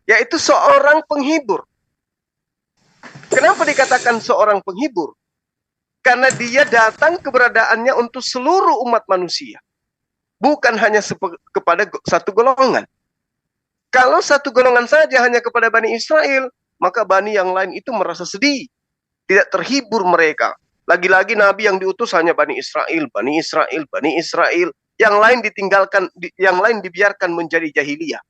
yaitu seorang penghibur. Kenapa dikatakan seorang penghibur? Karena dia datang keberadaannya untuk seluruh umat manusia. Bukan hanya kepada satu golongan. Kalau satu golongan saja hanya kepada Bani Israel, maka Bani yang lain itu merasa sedih. Tidak terhibur mereka. Lagi-lagi Nabi yang diutus hanya Bani Israel, Bani Israel, Bani Israel. Yang lain ditinggalkan, yang lain dibiarkan menjadi jahiliyah.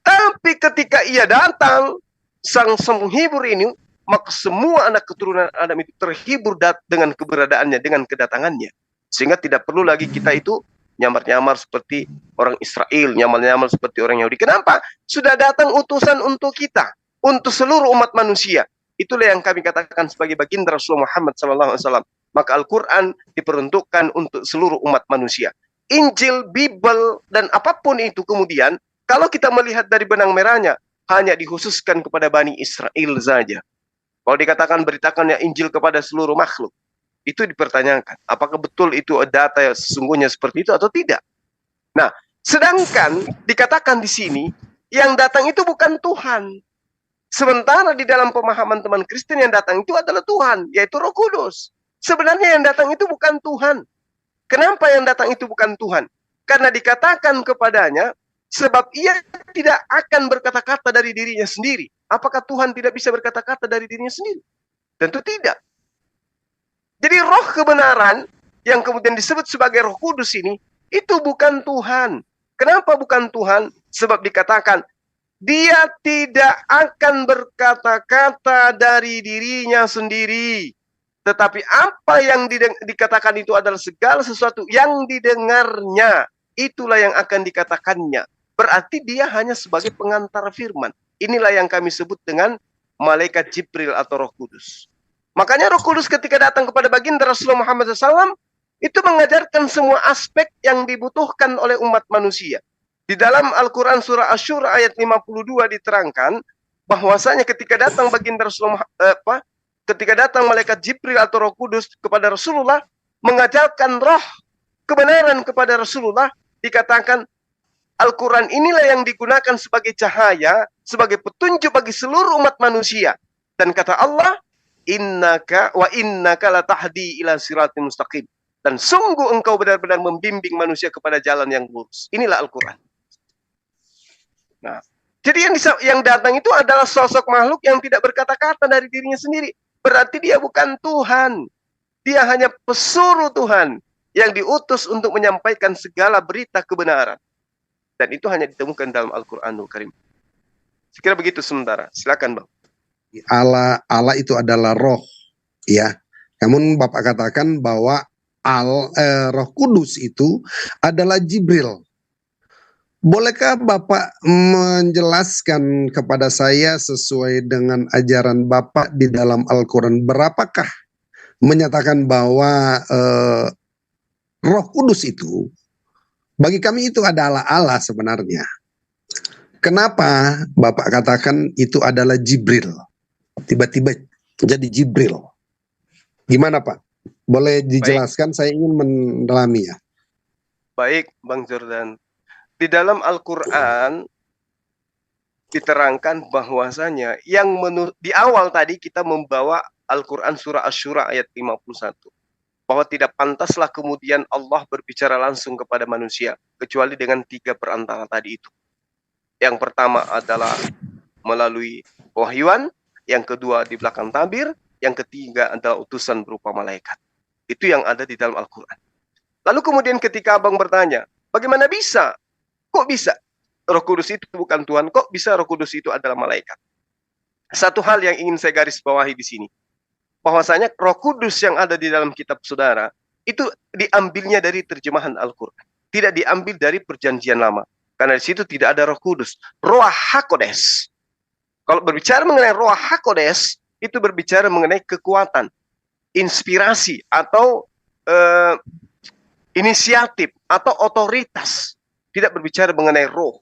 Tapi ketika ia datang, sang penghibur ini, maka semua anak keturunan Adam itu terhibur dengan keberadaannya, dengan kedatangannya. Sehingga tidak perlu lagi kita itu nyamar-nyamar seperti orang Israel, nyamar-nyamar seperti orang Yahudi. Kenapa? Sudah datang utusan untuk kita, untuk seluruh umat manusia. Itulah yang kami katakan sebagai baginda Rasulullah Muhammad SAW. Maka Al-Quran diperuntukkan untuk seluruh umat manusia. Injil, Bible, dan apapun itu kemudian, kalau kita melihat dari benang merahnya, hanya dikhususkan kepada Bani Israel saja. Kalau dikatakan beritakannya Injil kepada seluruh makhluk, itu dipertanyakan. Apakah betul itu data yang sesungguhnya seperti itu atau tidak? Nah, sedangkan dikatakan di sini, yang datang itu bukan Tuhan. Sementara di dalam pemahaman teman Kristen yang datang itu adalah Tuhan, yaitu Roh Kudus. Sebenarnya yang datang itu bukan Tuhan. Kenapa yang datang itu bukan Tuhan? Karena dikatakan kepadanya, sebab ia tidak akan berkata-kata dari dirinya sendiri. Apakah Tuhan tidak bisa berkata-kata dari dirinya sendiri? Tentu tidak. Jadi roh kebenaran yang kemudian disebut sebagai Roh Kudus ini, itu bukan Tuhan. Kenapa bukan Tuhan? Sebab dikatakan, dia tidak akan berkata-kata dari dirinya sendiri. Tetapi apa yang dikatakan itu adalah segala sesuatu yang didengarnya. Itulah yang akan dikatakannya. Berarti dia hanya sebagai pengantar firman. Inilah yang kami sebut dengan malaikat Jibril atau Roh Kudus. Makanya Roh Kudus ketika datang kepada baginda Rasulullah Muhammad SAW, itu mengajarkan semua aspek yang dibutuhkan oleh umat manusia. Di dalam Al-Quran surah Asy-Syura ayat 52 diterangkan, bahwasanya ketika datang baginda Rasulullah, ketika datang malaikat Jibril atau Roh Kudus kepada Rasulullah, mengajarkan roh kebenaran kepada Rasulullah, dikatakan, Al-Quran inilah yang digunakan sebagai cahaya, sebagai petunjuk bagi seluruh umat manusia. Dan kata Allah, innaka latahdi ila siratin mustaqim. Dan sungguh engkau benar-benar membimbing manusia kepada jalan yang lurus. Inilah Al-Quran. Nah, jadi yang datang itu adalah sosok makhluk yang tidak berkata-kata dari dirinya sendiri. Berarti dia bukan Tuhan. Dia hanya pesuruh Tuhan yang diutus untuk menyampaikan segala berita kebenaran. Dan itu hanya ditemukan dalam Al-Quranul Karim. Sekira begitu sementara. Silakan, Bang. Allah itu adalah roh, ya. Namun Bapak katakan bahwa Roh Kudus itu adalah Jibril. Bolehkah Bapak menjelaskan kepada saya sesuai dengan ajaran Bapak di dalam Al-Quran, berapakah menyatakan bahwa Roh Kudus itu bagi kami itu adalah Allah sebenarnya? Kenapa Bapak katakan itu adalah Jibril? Tiba-tiba jadi Jibril. Gimana Pak? Boleh dijelaskan? Baik. Saya ingin mendalami ya. Baik Bang Jordan. Di dalam Al-Quran diterangkan bahwasanya yang di awal tadi kita membawa Al-Quran surah Asy-Syura ayat 51. Bahwa tidak pantaslah kemudian Allah berbicara langsung kepada manusia kecuali dengan 3 perantara tadi itu. Yang pertama adalah melalui wahyuan, yang kedua di belakang tabir, yang ketiga adalah utusan berupa malaikat. Itu yang ada di dalam Al-Quran. Lalu kemudian ketika abang bertanya, bagaimana bisa? Kok bisa Roh Kudus itu bukan Tuhan? Kok bisa Roh Kudus itu adalah malaikat? Satu hal yang ingin saya garis bawahi di sini, bahwasanya Roh Kudus yang ada di dalam kitab saudara itu diambilnya dari terjemahan Al-Quran, tidak diambil dari Perjanjian Lama, karena di situ tidak ada Roh Kudus. Ruach HaKodes. Kalau berbicara mengenai Ruach HaKodes, itu berbicara mengenai kekuatan, inspirasi atau inisiatif atau otoritas. Tidak berbicara mengenai roh,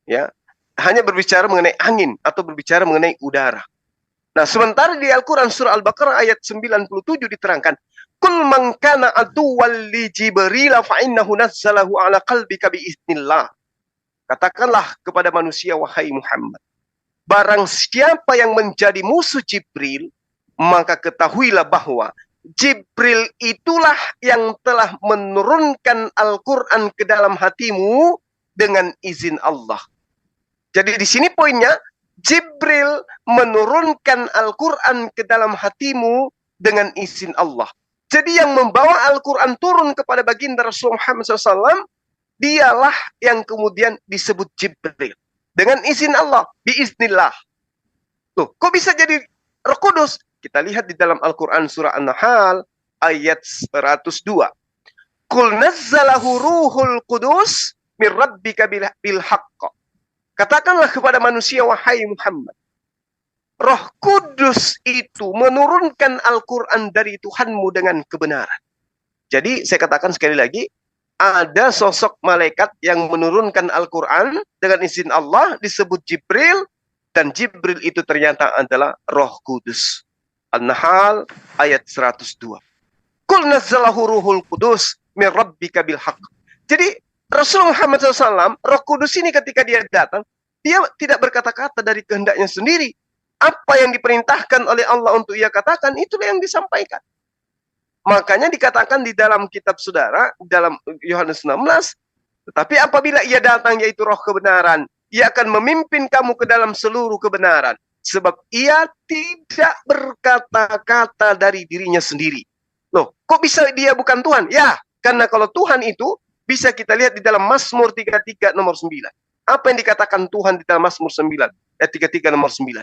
ya, hanya berbicara mengenai angin atau berbicara mengenai udara. Nah, sementara di Al-Quran surah Al-Baqarah ayat 97 diterangkan, Kul man kana aduwwan li Jibril fa innahu nazzalahu ala qalbika bi idznillah. Katakanlah kepada manusia, wahai Muhammad, barang siapa yang menjadi musuh Jibril, maka ketahuilah bahwa Jibril itulah yang telah menurunkan Al-Quran ke dalam hatimu dengan izin Allah. Jadi di sini poinnya, Jibril menurunkan Al-Quran ke dalam hatimu dengan izin Allah. Jadi yang membawa Al-Quran turun kepada baginda Rasulullah Muhammad SAW, dialah yang kemudian disebut Jibril. Dengan izin Allah, biiznillah. Tuh, kok bisa jadi Roh Kudus? Kita lihat di dalam Al-Quran surah An-Nahl ayat 102. Qul nazzalahu ruhul qudus min rabbika bil haqq. Katakanlah kepada manusia, wahai Muhammad, Roh Kudus itu menurunkan Al-Quran dari Tuhanmu dengan kebenaran. Jadi saya katakan sekali lagi, ada sosok malaikat yang menurunkan Al-Quran dengan izin Allah, disebut Jibril, dan Jibril itu ternyata adalah Roh Kudus. An-Nahl ayat 102. Qul nazzalahu ruhul qudus min rabbika bil haqq. Jadi Rasul Muhammad SAW, Roh Kudus ini ketika dia datang, dia tidak berkata-kata dari kehendaknya sendiri. Apa yang diperintahkan oleh Allah untuk ia katakan, itulah yang disampaikan. Makanya dikatakan di dalam kitab saudara, dalam Yohanes 16, tetapi apabila ia datang, yaitu roh kebenaran, ia akan memimpin kamu ke dalam seluruh kebenaran. Sebab ia tidak berkata-kata dari dirinya sendiri. Loh, kok bisa dia bukan Tuhan? Ya, karena kalau Tuhan itu, bisa kita lihat di dalam Mazmur 33 nomor 9. Apa yang dikatakan Tuhan di dalam Mazmur 9, ayat 33 nomor 9?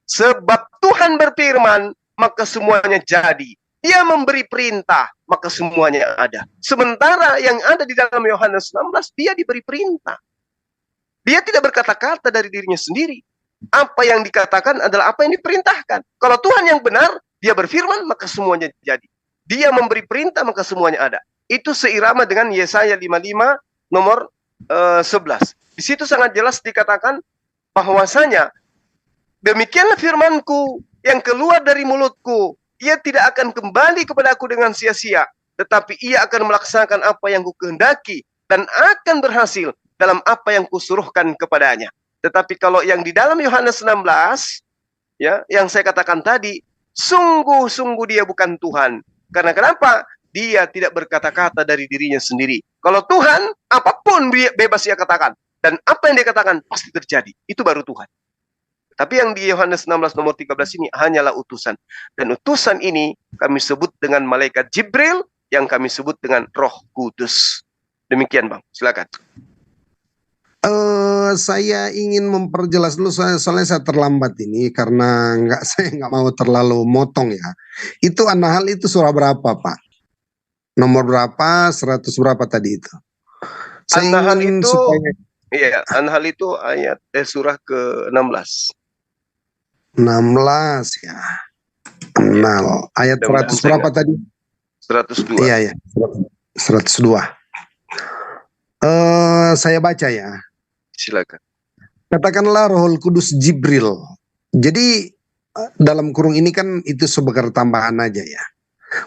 Sebab Tuhan berfirman, maka semuanya jadi. Dia memberi perintah, maka semuanya ada. Sementara yang ada di dalam Yohanes 16, dia diberi perintah. Dia tidak berkata-kata dari dirinya sendiri. Apa yang dikatakan adalah apa yang diperintahkan. Kalau Tuhan yang benar, dia berfirman, maka semuanya jadi. Dia memberi perintah, maka semuanya ada. Itu seirama dengan Yesaya 55 nomor 11. Di situ sangat jelas dikatakan bahwasanya demikianlah firmanku yang keluar dari mulutku. Ia tidak akan kembali kepada aku dengan sia-sia, tetapi ia akan melaksanakan apa yang kukehendaki dan akan berhasil dalam apa yang kusuruhkan kepadanya. Tetapi kalau yang di dalam Yohanes 16, ya, yang saya katakan tadi, sungguh-sungguh dia bukan Tuhan. Karena kenapa? Dia tidak berkata-kata dari dirinya sendiri. Kalau Tuhan, apapun bebas dia katakan. Dan apa yang dia katakan pasti terjadi. Itu baru Tuhan. Tapi yang di Yohanes 16 nomor 13 ini hanyalah utusan. Dan utusan ini kami sebut dengan malaikat Jibril, yang kami sebut dengan Roh Kudus. Demikian Bang, silakan. Saya ingin memperjelas dulu, soalnya saya terlambat ini karena saya nggak mau terlalu motong ya. Itu An-Nahl itu surah berapa Pak? Nomor berapa? 100 berapa tadi itu? An-Nahl itu, supaya... iya, An-Nahl itu ayat surah ke-16. 16 ya. An-Nahl ayat 100 berapa tadi? 102. Iya ya. 102. Saya baca ya. Silakan. Katakanlah Rohul Kudus Jibril. Jadi dalam kurung ini kan itu sebagai tambahan aja ya.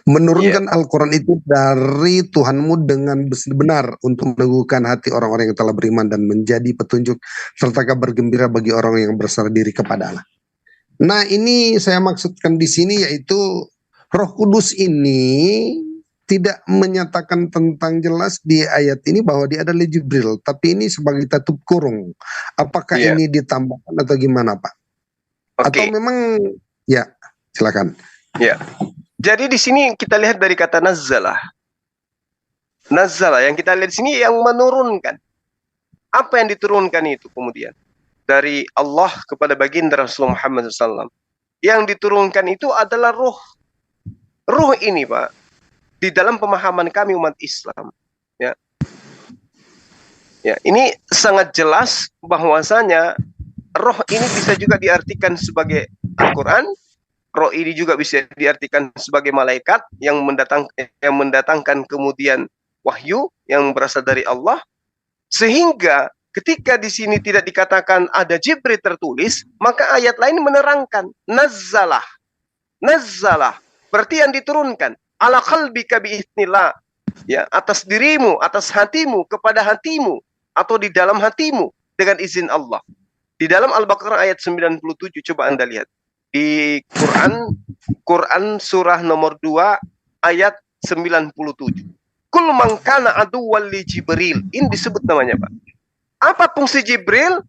Menurunkan Al-Quran itu dari Tuhanmu dengan benar untuk meneguhkan hati orang-orang yang telah beriman dan menjadi petunjuk serta kabar gembira bagi orang yang berserah diri kepada Allah. Nah, ini saya maksudkan di sini yaitu Roh Kudus ini tidak menyatakan tentang jelas di ayat ini bahwa dia adalah Jibril, tapi ini sebagai tutup kurung. Apakah ini ditambahkan atau gimana Pak? Atau memang ya, silakan. Ya. Jadi di sini kita lihat dari kata nazzalah. Nazzalah yang kita lihat di sini yang menurunkan. Apa yang diturunkan itu kemudian? Dari Allah kepada baginda Rasulullah Muhammad SAW. Yang diturunkan itu adalah ruh. Ruh ini Pak, di dalam pemahaman kami umat Islam. Ya. Ya, ini sangat jelas bahwasanya roh ini bisa juga diartikan sebagai Al-Quran. Roh ini juga bisa diartikan sebagai malaikat yang mendatangkan kemudian wahyu yang berasal dari Allah. Sehingga ketika di sini tidak dikatakan ada Jibril tertulis, maka ayat lain menerangkan nazzalah. Nazzalah berarti yang diturunkan ala qalbika biiznillah, ya, atas dirimu, atas hatimu, kepada hatimu atau di dalam hatimu dengan izin Allah. Di dalam Al-Baqarah ayat 97 coba Anda lihat. Di Quran surah nomor 2 ayat 97. Kul man kana aduwwan li Jibril. Ini disebut namanya Pak. Apa fungsi Jibril?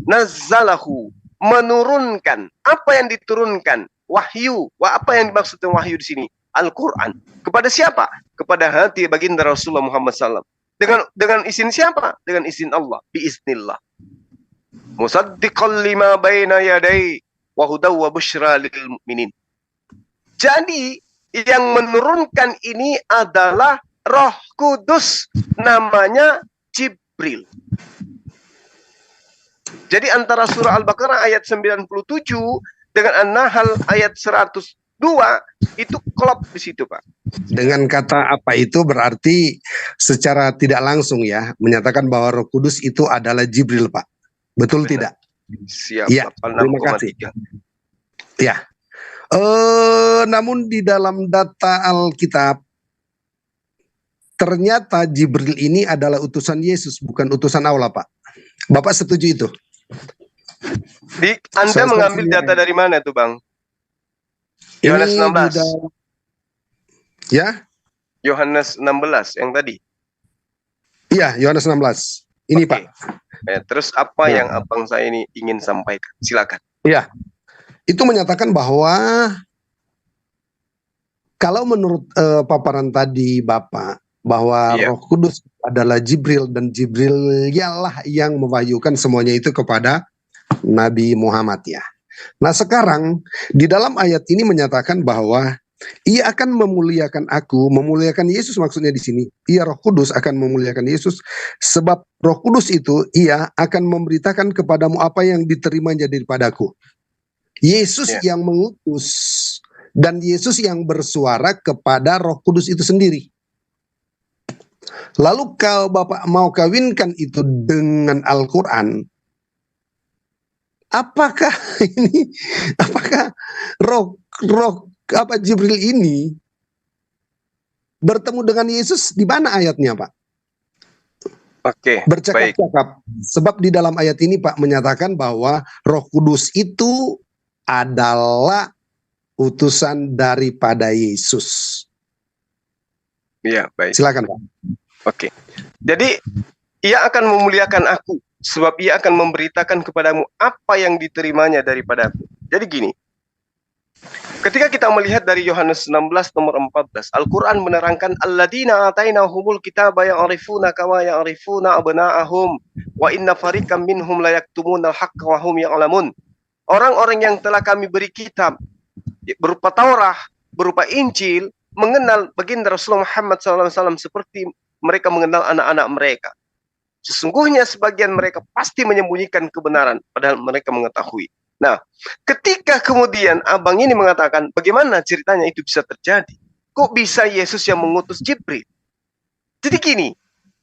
Nazzalahu, menurunkan. Apa yang diturunkan? Wahyu. Apa yang dimaksud dengan wahyu di sini? Al-Quran. Kepada siapa? Kepada hati baginda Rasulullah Muhammad SAW. Dengan izin siapa? Dengan izin Allah. Biiznillah. Musaddiqan lima baina yadai wa hudaw wa busyra lil mu'minin. Jadi yang menurunkan ini adalah Roh Kudus namanya Jibril. Jadi antara surah Al-Baqarah ayat 97 dengan An-Nahl ayat 102 itu klop di situ, Pak. Dengan kata apa itu berarti secara tidak langsung ya menyatakan bahwa Roh Kudus itu adalah Jibril, Pak. Betul Benar. tidak? Siap. Ya, terima kasih. 86,3. Ya. Namun di dalam data Alkitab ternyata Jibril ini adalah utusan Yesus, bukan utusan Allah, Pak. Bapak setuju itu? Anda Saya mengambil setuju. data dari mana tuh, Bang? Yohanes Ini 16. di dalam- Ya, Yohanes 16 yang tadi. iya, Yohanes 16. Ini, Oke. Pak. Terus apa Ya. yang abang saya ini ingin sampaikan? Silakan. Iya. Itu menyatakan bahwa kalau menurut paparan tadi Bapak bahwa Iya. Roh Kudus adalah Jibril dan Jibril ialah yang mewahyukan semuanya itu kepada Nabi Muhammad ya. Nah, sekarang di dalam ayat ini menyatakan bahwa ia akan memuliakan aku, memuliakan Yesus maksudnya di sini. Ia Roh Kudus akan memuliakan Yesus sebab Roh Kudus itu ia akan memberitakan kepadamu apa yang diterimanya daripadaku. Yesus yang mengutus dan Yesus yang bersuara kepada Roh Kudus itu sendiri. Lalu kalau Bapak mau kawinkan itu dengan Al-Quran, apakah roh Jibril ini bertemu dengan Yesus di mana ayatnya, Pak? Oke, baik. Bercakap-cakap. Sebab di dalam ayat ini Pak menyatakan bahwa Roh Kudus itu adalah utusan daripada Yesus. Iya, baik. Silakan, Pak. Oke. Jadi ia akan memuliakan aku sebab ia akan memberitakan kepadamu apa yang diterimanya daripadaku. Jadi gini. Ketika kita melihat dari Yohanes 16 nomor 14, Al-Qur'an menerangkan alladzina atainahumul kitaba ya'rifuna kama ya'rifuna abna'ahum wa inna fariqam minhum la yaktumunal haqqa wa hum ya'lamun. Orang-orang yang telah kami beri kitab berupa Taurat, berupa Injil, mengenal baginda Rasulullah Muhammad SAW seperti mereka mengenal anak-anak mereka. Sesungguhnya sebagian mereka pasti menyembunyikan kebenaran, padahal mereka mengetahui. Nah, ketika kemudian abang ini mengatakan, bagaimana ceritanya itu bisa terjadi? Kok bisa Yesus yang mengutus Jibril? Jadi gini,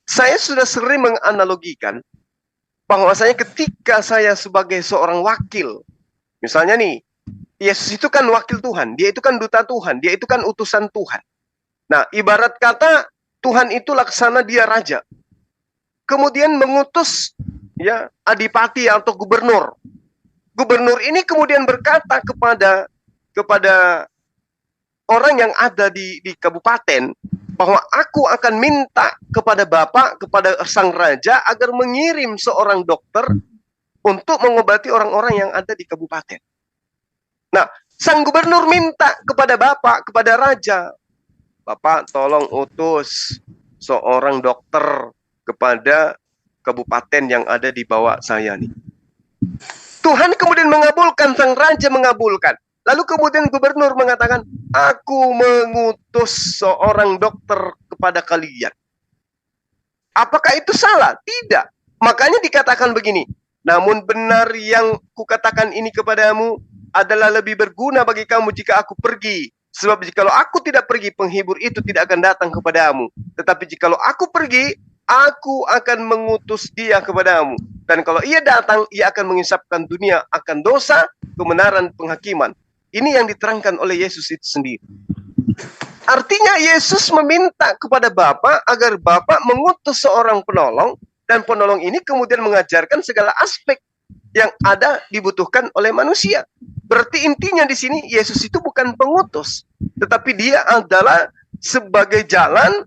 saya sudah sering menganalogikan bahwasanya ketika saya sebagai seorang wakil, misalnya nih, Yesus itu kan wakil Tuhan, dia itu kan duta Tuhan, dia itu kan utusan Tuhan. Nah, ibarat kata Tuhan itu laksana dia raja. Kemudian mengutus ya adipati atau gubernur. Gubernur ini kemudian berkata kepada orang yang ada di kabupaten bahwa aku akan minta kepada Bapak, kepada sang raja agar mengirim seorang dokter untuk mengobati orang-orang yang ada di kabupaten. Nah, sang gubernur minta kepada Bapak, kepada raja, Bapak tolong utus seorang dokter kepada kabupaten yang ada di bawah saya nih. Tuhan kemudian mengabulkan, sang raja mengabulkan. Lalu kemudian gubernur mengatakan, aku mengutus seorang dokter kepada kalian. Apakah itu salah? Tidak. Makanya dikatakan begini, namun benar yang kukatakan ini kepadamu adalah lebih berguna bagi kamu jika aku pergi. Sebab jikalau aku tidak pergi, penghibur itu tidak akan datang kepadamu. Tetapi jikalau aku pergi, aku akan mengutus dia kepadamu. Dan kalau ia datang, ia akan mengisapkan dunia akan dosa, kebenaran, penghakiman. Ini yang diterangkan oleh Yesus itu sendiri. Artinya Yesus meminta kepada Bapa agar Bapa mengutus seorang penolong, dan penolong ini kemudian mengajarkan segala aspek yang ada dibutuhkan oleh manusia. Berarti intinya di sini Yesus itu bukan pengutus, tetapi dia adalah sebagai jalan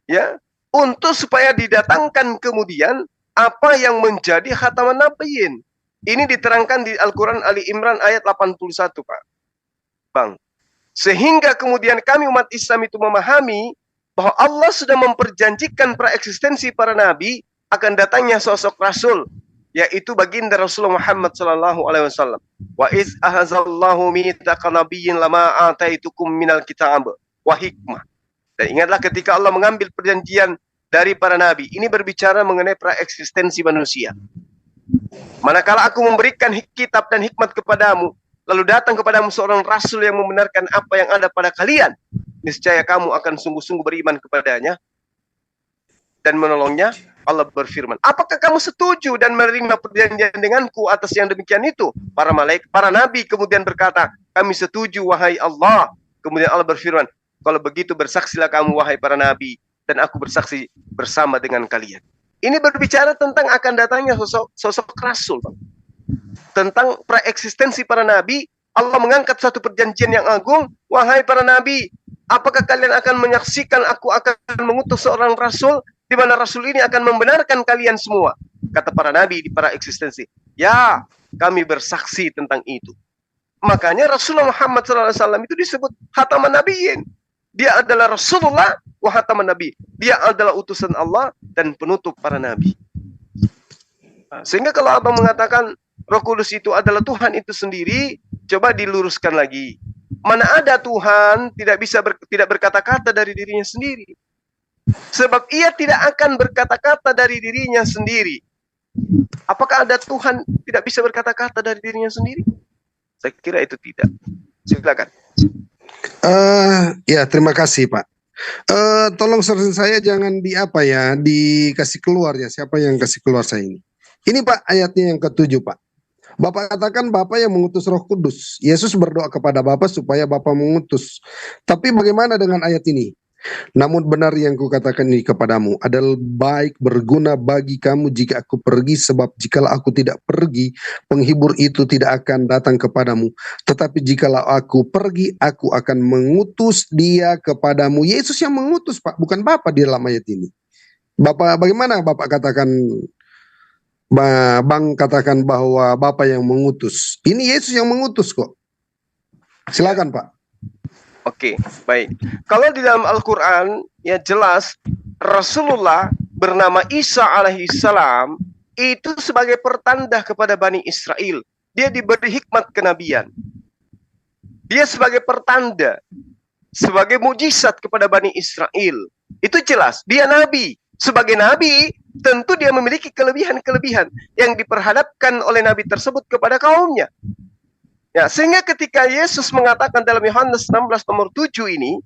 ya untuk supaya didatangkan kemudian apa yang menjadi khataman nabiyyin. Ini diterangkan di Al-Qur'an Ali Imran ayat 81, Pak. Bang. Sehingga kemudian kami umat Islam itu memahami bahwa Allah sudah memperjanjikan praeksistensi para nabi akan datangnya sosok rasul, yaitu baginda Rasulullah Muhammad sallallahu alaihi wasallam. Wa iz ahazallahu mitsaqan nabiyyin lama ataitukum minal kitab wa hikmah. Dan ingatlah ketika Allah mengambil perjanjian dari para nabi, ini berbicara mengenai praeksistensi manusia. Manakala aku memberikan kitab dan hikmat kepadamu, lalu datang kepadamu seorang rasul yang membenarkan apa yang ada pada kalian, niscaya kamu akan sungguh-sungguh beriman kepadanya dan menolongnya. Allah berfirman, apakah kamu setuju dan menerima perjanjian denganku atas yang demikian itu? Para malaikat, para nabi kemudian berkata, kami setuju wahai Allah. Kemudian Allah berfirman, kalau begitu bersaksilah kamu wahai para nabi, dan aku bersaksi bersama dengan kalian. Ini berbicara tentang akan datangnya sosok rasul, tentang praeksistensi para nabi. Allah mengangkat satu perjanjian yang agung. Wahai para nabi, apakah kalian akan menyaksikan aku akan mengutus seorang rasul, di mana rasul ini akan membenarkan kalian semua? Kata para nabi di praeksistensi, ya, kami bersaksi tentang itu. Makanya Rasulullah Muhammad SAW itu disebut Khataman Nabiyyin. Dia adalah Rasulullah wa Khataman Nabi. Dia adalah utusan Allah dan penutup para nabi. Sehingga kalau abang mengatakan Roh Kudus itu adalah Tuhan itu sendiri, coba diluruskan lagi. Mana ada Tuhan tidak berkata-kata dari dirinya sendiri. Sebab ia tidak akan berkata-kata dari dirinya sendiri. Apakah ada Tuhan tidak bisa berkata-kata dari dirinya sendiri? Saya kira itu tidak. Silakan. Ya, terima kasih Pak. Tolong saya jangan dikasih keluar ya. Siapa yang kasih keluar saya ini? Ini Pak ayatnya yang ke-7 Pak. Bapak katakan Bapak yang mengutus Roh Kudus. Yesus berdoa kepada Bapak supaya Bapak mengutus. Tapi bagaimana dengan ayat ini? Namun benar yang kukatakan ini kepadamu adalah baik berguna bagi kamu jika aku pergi, sebab jikalau aku tidak pergi, penghibur itu tidak akan datang kepadamu. Tetapi jikalau aku pergi, aku akan mengutus dia kepadamu. Yesus yang mengutus Pak, bukan Bapak di dalam ayat ini. Bapak, bagaimana Bapak katakan, Bang katakan bahwa Bapak yang mengutus? Ini Yesus yang mengutus kok. Silakan Pak. Oke, baik. Kalau di dalam Al-Quran, ya jelas Rasulullah bernama Isa alaihissalam itu sebagai pertanda kepada Bani Israel. Dia diberi hikmat kenabian. Dia sebagai pertanda, sebagai mujizat kepada Bani Israel. Itu jelas, dia nabi. Sebagai nabi, tentu dia memiliki kelebihan-kelebihan yang diperhadapkan oleh nabi tersebut kepada kaumnya. Ya, sehingga ketika Yesus mengatakan dalam Yohanes 16 nomor 7 ini,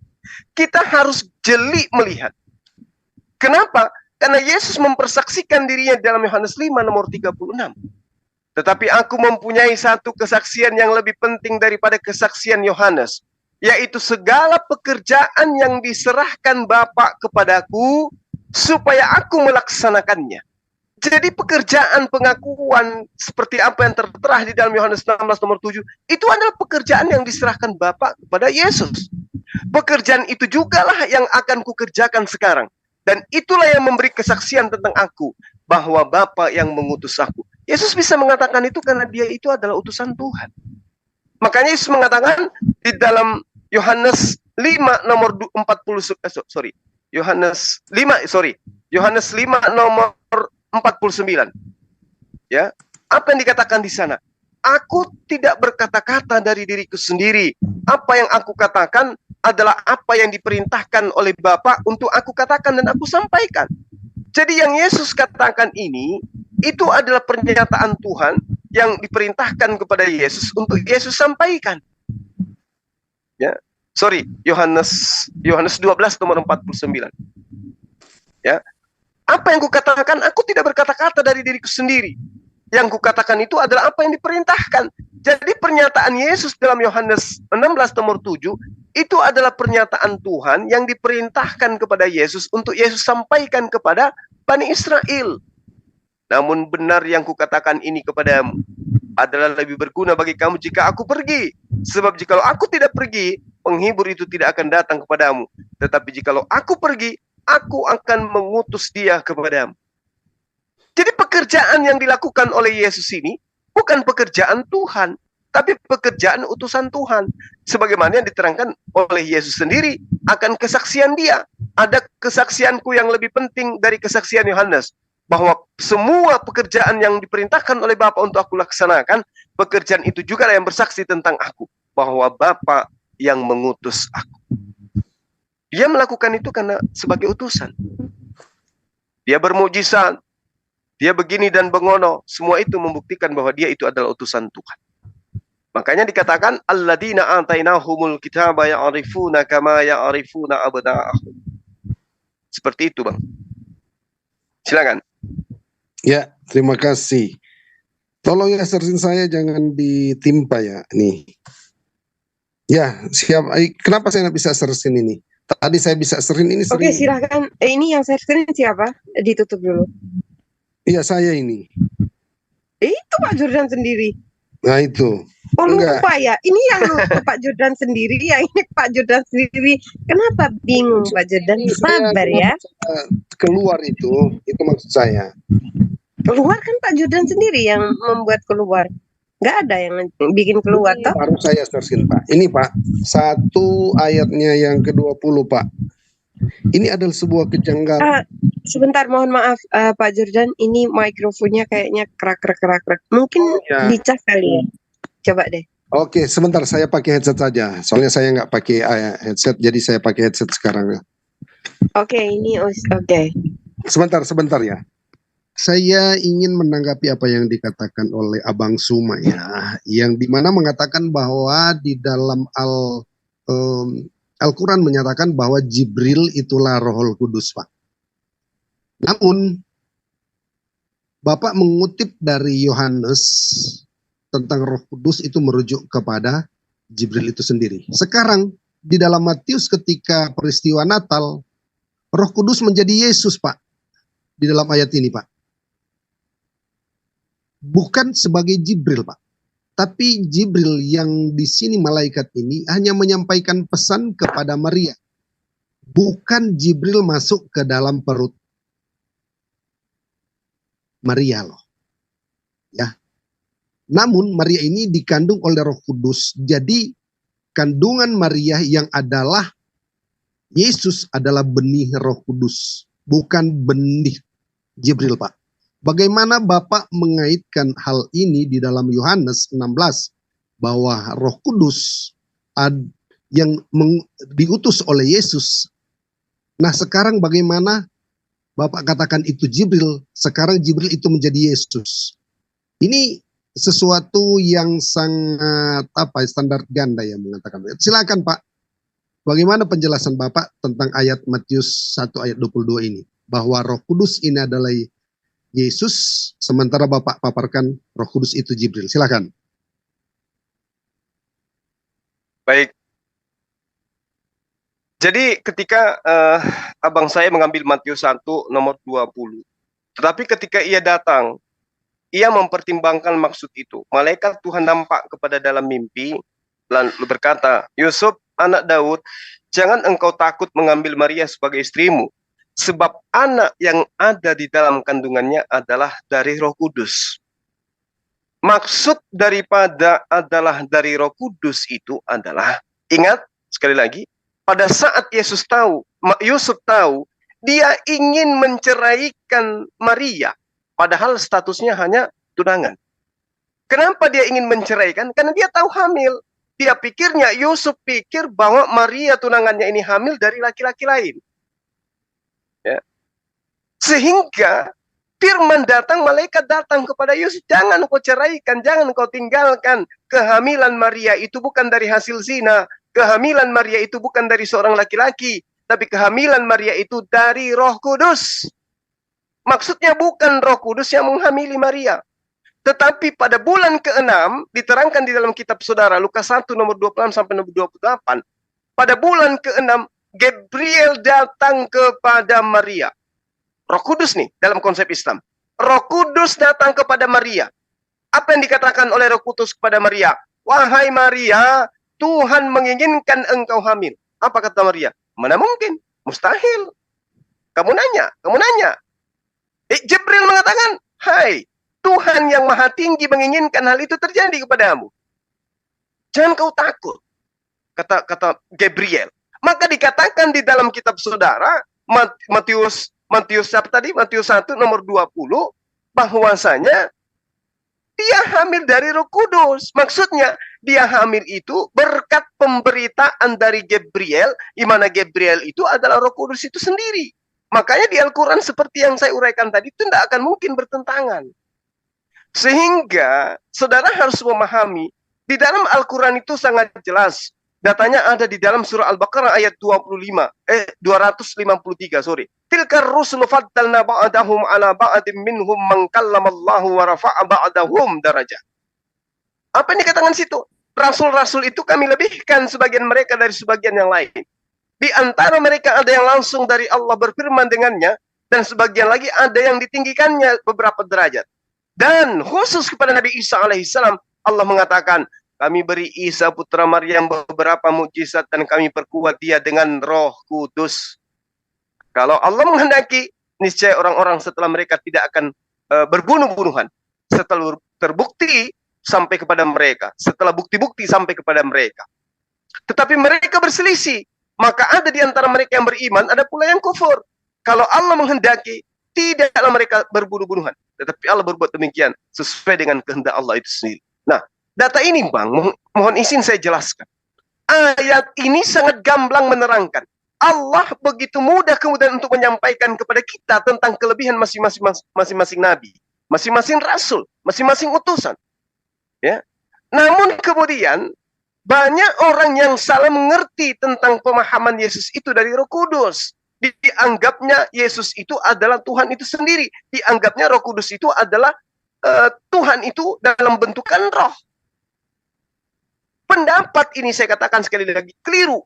kita harus jeli melihat. Kenapa? Karena Yesus mempersaksikan dirinya dalam Yohanes 5 nomor 36. Tetapi aku mempunyai satu kesaksian yang lebih penting daripada kesaksian Yohanes, yaitu segala pekerjaan yang diserahkan Bapa kepadaku, supaya aku melaksanakannya. Jadi pekerjaan pengakuan seperti apa yang tertera di dalam Yohanes 16 nomor 7, itu adalah pekerjaan yang diserahkan Bapa kepada Yesus. Pekerjaan itu jugalah yang akan kukerjakan sekarang. Dan itulah yang memberi kesaksian tentang aku, bahwa Bapa yang mengutus aku. Yesus bisa mengatakan itu karena dia itu adalah utusan Tuhan. Makanya Yesus mengatakan di dalam Yohanes 5 nomor 49. Yohanes 5 nomor 49. Ya, apa yang dikatakan di sana? Aku tidak berkata-kata dari diriku sendiri. Apa yang aku katakan adalah apa yang diperintahkan oleh Bapa untuk aku katakan dan aku sampaikan. Jadi yang Yesus katakan ini, itu adalah pernyataan Tuhan yang diperintahkan kepada Yesus untuk Yesus sampaikan. Ya, Yohanes 12 nomor 49. Ya. Apa yang kukatakan, aku tidak berkata-kata dari diriku sendiri. Yang kukatakan itu adalah apa yang diperintahkan. Jadi pernyataan Yesus dalam Yohanes 16 nomor 7, itu adalah pernyataan Tuhan yang diperintahkan kepada Yesus untuk Yesus sampaikan kepada Bani Israel. Namun benar yang kukatakan ini kepadamu adalah lebih berguna bagi kamu jika aku pergi. Sebab jikalau aku tidak pergi, penghibur itu tidak akan datang kepadamu. Tetapi jikalau aku pergi, aku akan mengutus dia kepadamu. Jadi pekerjaan yang dilakukan oleh Yesus ini bukan pekerjaan Tuhan, tapi pekerjaan utusan Tuhan. Sebagaimana yang diterangkan oleh Yesus sendiri akan kesaksian dia. Ada kesaksianku yang lebih penting dari kesaksian Yohanes. Bahwa semua pekerjaan yang diperintahkan oleh Bapa untuk aku laksanakan, pekerjaan itu juga yang bersaksi tentang aku. Bahwa Bapa yang mengutus aku. Dia melakukan itu karena sebagai utusan. Dia bermukjizat, dia begini dan bengono, semua itu membuktikan bahwa dia itu adalah utusan Tuhan. Makanya dikatakan alladzina atainahumul kitaba ya'rifuna kama ya'rifuna abna'ahum. Seperti itu, Bang. Silakan. Ya, terima kasih. Tolong ya sersin saya jangan ditimpa ya, nih. Ya, siap. Kenapa saya nggak bisa sersin ini? Tadi saya bisa serin ini Oke, sering. silahkan. Ini yang sersin siapa? Ditutup dulu. Iya, saya ini. Itu Pak Jordan sendiri. Nah, itu. Oh, Enggak. lupa ya. Ini yang Pak Jordan sendiri, yang ini Pak Jordan sendiri. Kenapa bingung Pak Jordan? Sabar ya. Keluar itu maksud saya. Keluar kan Pak Jordan sendiri yang membuat keluar. Nggak ada yang bikin keluar toh. Baru saya sersin, Pak. Ini, Pak. 1 ayatnya yang ke-20, Pak. Ini adalah sebuah kejanggalan. Sebentar, mohon maaf Pak Jordan, ini mikrofonnya kayaknya kerak. Mungkin Ya. dicas kali ya. Coba deh. Oke, sebentar saya pakai headset saja. Soalnya saya nggak pakai headset, jadi saya pakai headset sekarang. Oke, ini oke. Sebentar ya. Saya ingin menanggapi apa yang dikatakan oleh Abang Suma ya, yang dimana mengatakan bahwa di dalam Al-Quran menyatakan bahwa Jibril itulah Rohul Kudus, Pak. Namun Bapak mengutip dari Yohanes tentang Roh Kudus itu merujuk kepada Jibril itu sendiri. Sekarang di dalam Matius ketika peristiwa Natal, Roh Kudus menjadi Yesus, Pak. Di dalam ayat ini, Pak. Bukan sebagai Jibril, Pak. Tapi Jibril yang di sini malaikat ini hanya menyampaikan pesan kepada Maria. Bukan Jibril masuk ke dalam perut Maria loh. Ya. Namun Maria ini dikandung oleh Roh Kudus. Jadi kandungan Maria yang adalah Yesus adalah benih Roh Kudus, bukan benih Jibril, Pak. Bagaimana Bapak mengaitkan hal ini di dalam Yohanes 16 bahwa Roh Kudus yang diutus oleh Yesus. Nah, sekarang bagaimana Bapak katakan itu Jibril, sekarang Jibril itu menjadi Yesus. Ini sesuatu yang sangat standar ganda yang mengatakan. Silakan Pak. Bagaimana penjelasan Bapak tentang ayat Matius 1 ayat 22 ini? Bahwa Roh Kudus ini adalah Yesus, sementara Bapak paparkan Roh Kudus itu Jibril. Silakan. Baik. Jadi ketika abang saya mengambil Matius 1 nomor 20. Tetapi ketika ia datang, ia mempertimbangkan maksud itu. Malaikat Tuhan nampak kepada dalam mimpi, lalu berkata, Yusuf, anak Daud, jangan engkau takut mengambil Maria sebagai istrimu. Sebab anak yang ada di dalam kandungannya adalah dari Roh Kudus. Maksud daripada adalah dari Roh Kudus itu adalah, ingat sekali lagi, pada saat Yusuf tahu, dia ingin menceraikan Maria, padahal statusnya hanya tunangan. Kenapa dia ingin menceraikan? Karena dia tahu hamil. Yusuf pikir bahwa Maria tunangannya ini hamil dari laki-laki lain. Ya. Sehingga firman datang, malaikat datang kepada Yusuf, jangan kau ceraikan, jangan kau tinggalkan. Kehamilan Maria itu bukan dari hasil zina, kehamilan Maria itu bukan dari seorang laki-laki, tapi kehamilan Maria itu dari Roh Kudus. Maksudnya bukan Roh Kudus yang menghamili Maria. Tetapi pada bulan ke-6, diterangkan di dalam kitab saudara, Lukas 1 nomor 26 sampai nomor 28. Pada bulan ke-6, Gabriel datang kepada Maria. Roh Kudus nih, dalam konsep Islam. Roh Kudus datang kepada Maria. Apa yang dikatakan oleh Roh Kudus kepada Maria? Wahai Maria, Tuhan menginginkan engkau hamil. Apa kata Maria? Mana mungkin? Mustahil. Kamu nanya. Jibril mengatakan, hai, Tuhan yang maha tinggi menginginkan hal itu terjadi kepadamu. Jangan kau takut. Kata Gabriel. Maka dikatakan di dalam kitab saudara, Matius 1 nomor 20, bahwasanya dia hamil dari Roh Kudus. Maksudnya, dia hamil itu berkat pemberitaan dari Gabriel, di mana Gabriel itu adalah Roh Kudus itu sendiri. Makanya di Al-Quran seperti yang saya uraikan tadi itu tidak akan mungkin bertentangan. Sehingga saudara harus memahami, di dalam Al-Quran itu sangat jelas. Datanya ada di dalam surah Al-Baqarah ayat 253, sorry. Tilkar rusulu faddalna ba'dahum ala ba'dim minhum man kallamallahu wa rafa'a ba'dahum darajah. Apa yang dikatakan situ? Rasul-rasul itu kami lebihkan sebagian mereka dari sebagian yang lain. Di antara mereka ada yang langsung dari Allah berfirman dengannya, dan sebagian lagi ada yang ditinggikannya beberapa derajat. Dan khusus kepada Nabi Isa alaihissalam, Allah mengatakan, kami beri Isa putra Maryam beberapa mukjizat dan kami perkuat dia dengan Roh Kudus. Kalau Allah menghendaki, niscaya orang-orang setelah mereka tidak akan berbunuh-bunuhan. Setelah terbukti sampai kepada mereka. Setelah bukti-bukti sampai kepada mereka. Tetapi mereka berselisih. Maka ada di antara mereka yang beriman, ada pula yang kufur. Kalau Allah menghendaki, tidaklah mereka berbunuh-bunuhan. Tetapi Allah berbuat demikian sesuai dengan kehendak Allah itu sendiri. Nah, data ini Bang, mohon izin saya jelaskan. Ayat ini sangat gamblang menerangkan. Allah begitu mudah kemudian untuk menyampaikan kepada kita tentang kelebihan masing-masing nabi, masing-masing rasul, masing-masing utusan. Ya. Namun kemudian banyak orang yang salah mengerti tentang pemahaman Yesus itu dari Roh Kudus. Dianggapnya Yesus itu adalah Tuhan itu sendiri. Dianggapnya Roh Kudus itu adalah Tuhan itu dalam bentukan roh. Pendapat ini saya katakan sekali lagi keliru.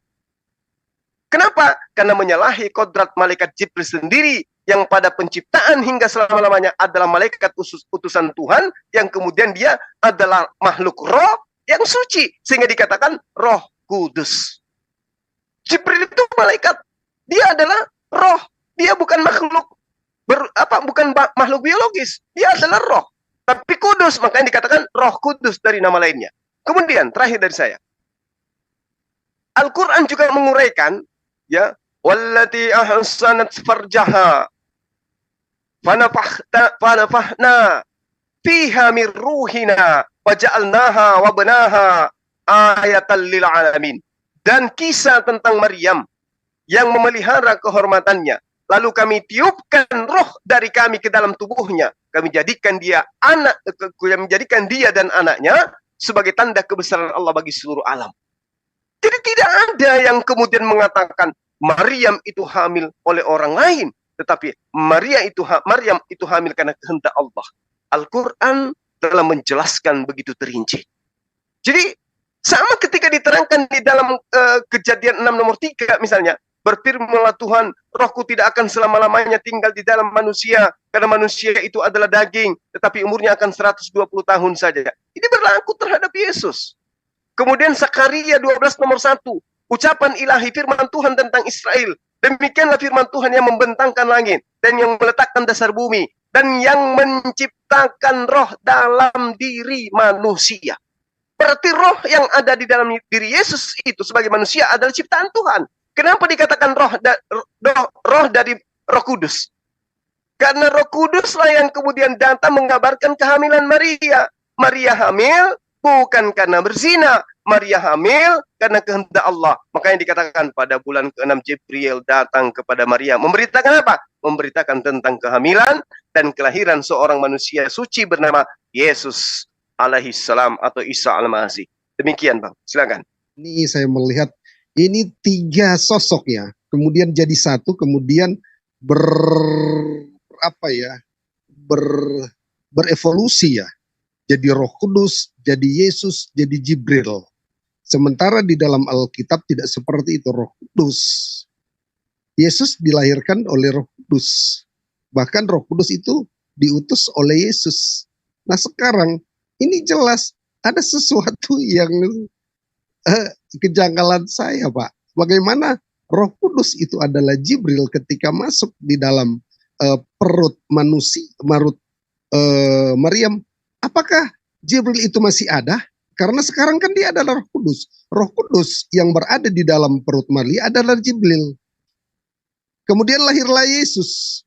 Kenapa? Karena menyalahi kodrat malaikat Jibril sendiri yang pada penciptaan hingga selama-lamanya adalah malaikat utusan Tuhan yang kemudian dia adalah makhluk roh yang suci sehingga dikatakan Roh Kudus. Jibril itu malaikat, dia adalah roh, dia bukan makhluk bukan makhluk biologis, dia adalah roh. Tapi kudus, makanya dikatakan Roh Kudus dari nama lainnya. Kemudian terakhir dari saya, Al-Quran juga menguraikan, ya, wallati ahsanat farjaha fanafahna fiha min ruhina waja'alnaha wa banaha ayatan lil alamin. Dan kisah tentang Maryam yang memelihara kehormatannya, lalu kami tiupkan roh dari kami ke dalam tubuhnya, kami jadikan dia dan anaknya sebagai tanda kebesaran Allah bagi seluruh alam. Jadi tidak ada yang kemudian mengatakan Maryam itu hamil oleh orang lain, tetapi Maryam itu hamil karena kehendak Allah. Al-Quran telah menjelaskan begitu terinci. Jadi sama ketika diterangkan di dalam Kejadian 6 nomor 3 misalnya, berfirmanlah Tuhan, rohku tidak akan selama-lamanya tinggal di dalam manusia, karena manusia itu adalah daging, tetapi umurnya akan 120 tahun saja. Ini berlaku terhadap Yesus. Kemudian Zakaria 12 nomor 1, ucapan ilahi firman Tuhan tentang Israel. Demikianlah firman Tuhan yang membentangkan langit dan yang meletakkan dasar bumi dan yang menciptakan roh dalam diri manusia. Berarti roh yang ada di dalam diri Yesus itu sebagai manusia adalah ciptaan Tuhan. Kenapa dikatakan roh dari Roh Kudus? Karena Roh Kuduslah yang kemudian datang mengabarkan kehamilan Maria. Maria hamil bukan karena berzina, Maria hamil karena kehendak Allah. Makanya dikatakan pada bulan ke-6 Jibril datang kepada Maria. Memberitakan apa? Memberitakan tentang kehamilan dan kelahiran seorang manusia suci bernama Yesus alaihissalam atau Isa al-Masih. Demikian Bang, silakan. Ini saya melihat ini 3 sosok ya, kemudian jadi satu, kemudian berevolusi ya. Jadi Roh Kudus, jadi Yesus, jadi Jibril. Sementara di dalam Alkitab tidak seperti itu. Roh Kudus, Yesus dilahirkan oleh Roh Kudus. Bahkan Roh Kudus itu diutus oleh Yesus. Nah sekarang ini jelas ada sesuatu yang kejanggalan saya Pak. Bagaimana Roh Kudus itu adalah Jibril ketika masuk di dalam perut Maryam. Apakah Jibril itu masih ada? Karena sekarang kan dia adalah Roh Kudus. Roh Kudus yang berada di dalam perut Maria adalah Jibril. Kemudian lahirlah Yesus.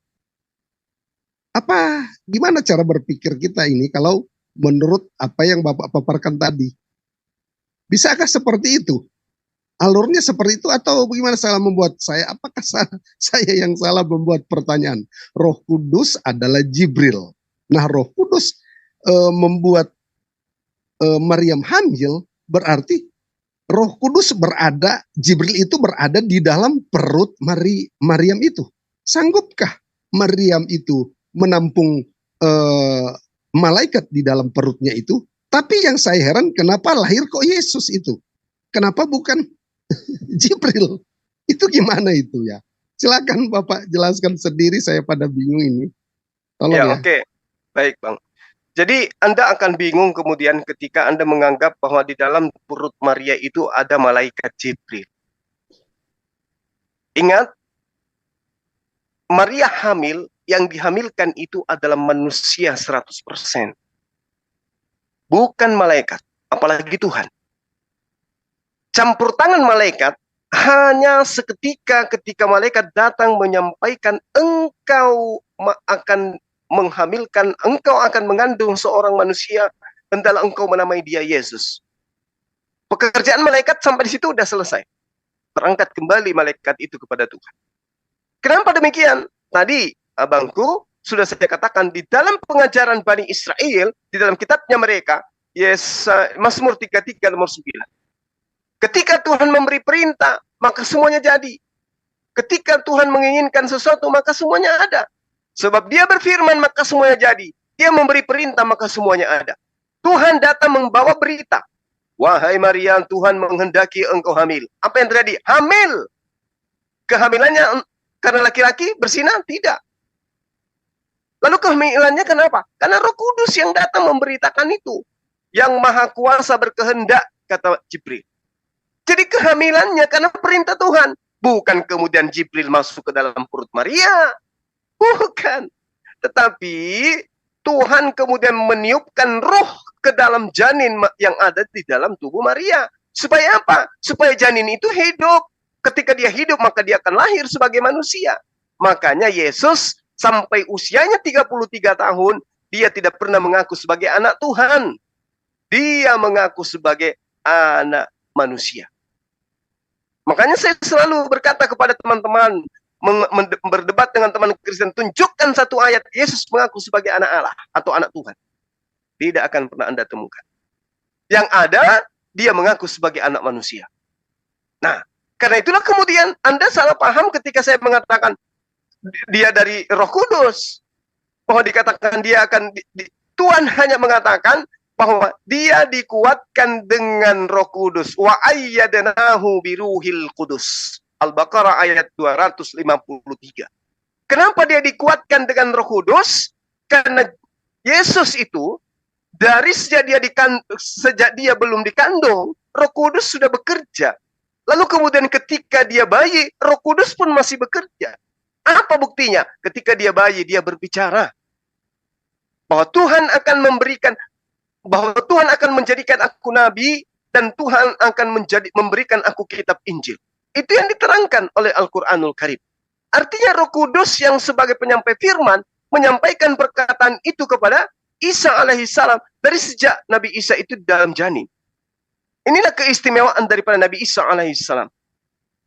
Gimana cara berpikir kita ini kalau menurut apa yang Bapak paparkan tadi? Bisakah seperti itu? Alurnya seperti itu atau bagaimana salah membuat saya? Apakah saya yang salah membuat pertanyaan? Roh Kudus adalah Jibril. Nah, Roh Kudus membuat Maryam hamil, berarti Roh Kudus berada, Jibril itu berada di dalam perut Maryam itu. Sanggupkah Maryam itu menampung malaikat di dalam perutnya itu? Tapi yang saya heran, kenapa lahir kok Yesus itu? Kenapa bukan Jibril? Itu gimana itu ya? Silakan Bapak jelaskan sendiri, saya pada bingung ini. Tolong ya. Oke. Baik, Bang. Jadi Anda akan bingung kemudian ketika Anda menganggap bahwa di dalam perut Maria itu ada malaikat Jibril. Ingat, Maria hamil, yang dihamilkan itu adalah manusia 100%. Bukan malaikat, apalagi Tuhan. Campur tangan malaikat hanya seketika ketika malaikat datang menyampaikan engkau akan menghamilkan, engkau akan mengandung seorang manusia, hendaklah engkau menamai dia Yesus. Pekerjaan malaikat sampai di situ sudah selesai. Terangkat kembali malaikat itu kepada Tuhan. Kenapa demikian? Tadi abangku sudah saya katakan di dalam pengajaran Bani Israel, di dalam kitabnya mereka, Mazmur 33 nomor 9. Ketika Tuhan memberi perintah, maka semuanya jadi. Ketika Tuhan menginginkan sesuatu, maka semuanya ada. Sebab dia berfirman, maka semuanya jadi. Dia memberi perintah, maka semuanya ada. Tuhan datang membawa berita. Wahai Maria, Tuhan menghendaki engkau hamil. Apa yang terjadi? Hamil. Kehamilannya karena laki-laki bersinar? Tidak. Lalu kehamilannya kenapa? Karena Roh Kudus yang datang memberitakan itu. Yang Maha Kuasa berkehendak, kata Jibril. Jadi kehamilannya karena perintah Tuhan. Bukan kemudian Jibril masuk ke dalam perut Maria. Bukan. Tetapi Tuhan kemudian meniupkan roh ke dalam janin yang ada di dalam tubuh Maria. Supaya apa? Supaya janin itu hidup. Ketika dia hidup, maka dia akan lahir sebagai manusia. Makanya Yesus sampai usianya 33 tahun, dia tidak pernah mengaku sebagai anak Tuhan. Dia mengaku sebagai anak manusia. Makanya saya selalu berkata kepada teman-teman, berdebat dengan teman Kristen, tunjukkan satu ayat Yesus mengaku sebagai anak Allah atau anak Tuhan. Tidak akan pernah Anda temukan. Yang ada, dia mengaku sebagai anak manusia. Nah, karena itulah kemudian Anda salah paham ketika saya mengatakan dia dari Roh Kudus. Bahwa dikatakan dia akan, Tuhan hanya mengatakan bahwa dia dikuatkan dengan Roh Kudus. Wa ayyadnahu biruhil qudus. Al-Baqarah ayat 253. Kenapa dia dikuatkan dengan Roh Kudus? Karena Yesus itu dari sejak dia belum dikandung, Roh Kudus sudah bekerja. Lalu kemudian ketika dia bayi, Roh Kudus pun masih bekerja. Apa buktinya? Ketika dia bayi, dia berbicara bahwa Tuhan akan menjadikan aku nabi dan Tuhan akan memberikan aku kitab Injil. Itu yang diterangkan oleh Al-Quranul Karim. Artinya Roh Kudus yang sebagai penyampai firman menyampaikan perkataan itu kepada Isa alaihissalam dari sejak Nabi Isa itu dalam janin. Inilah keistimewaan daripada Nabi Isa alaihissalam.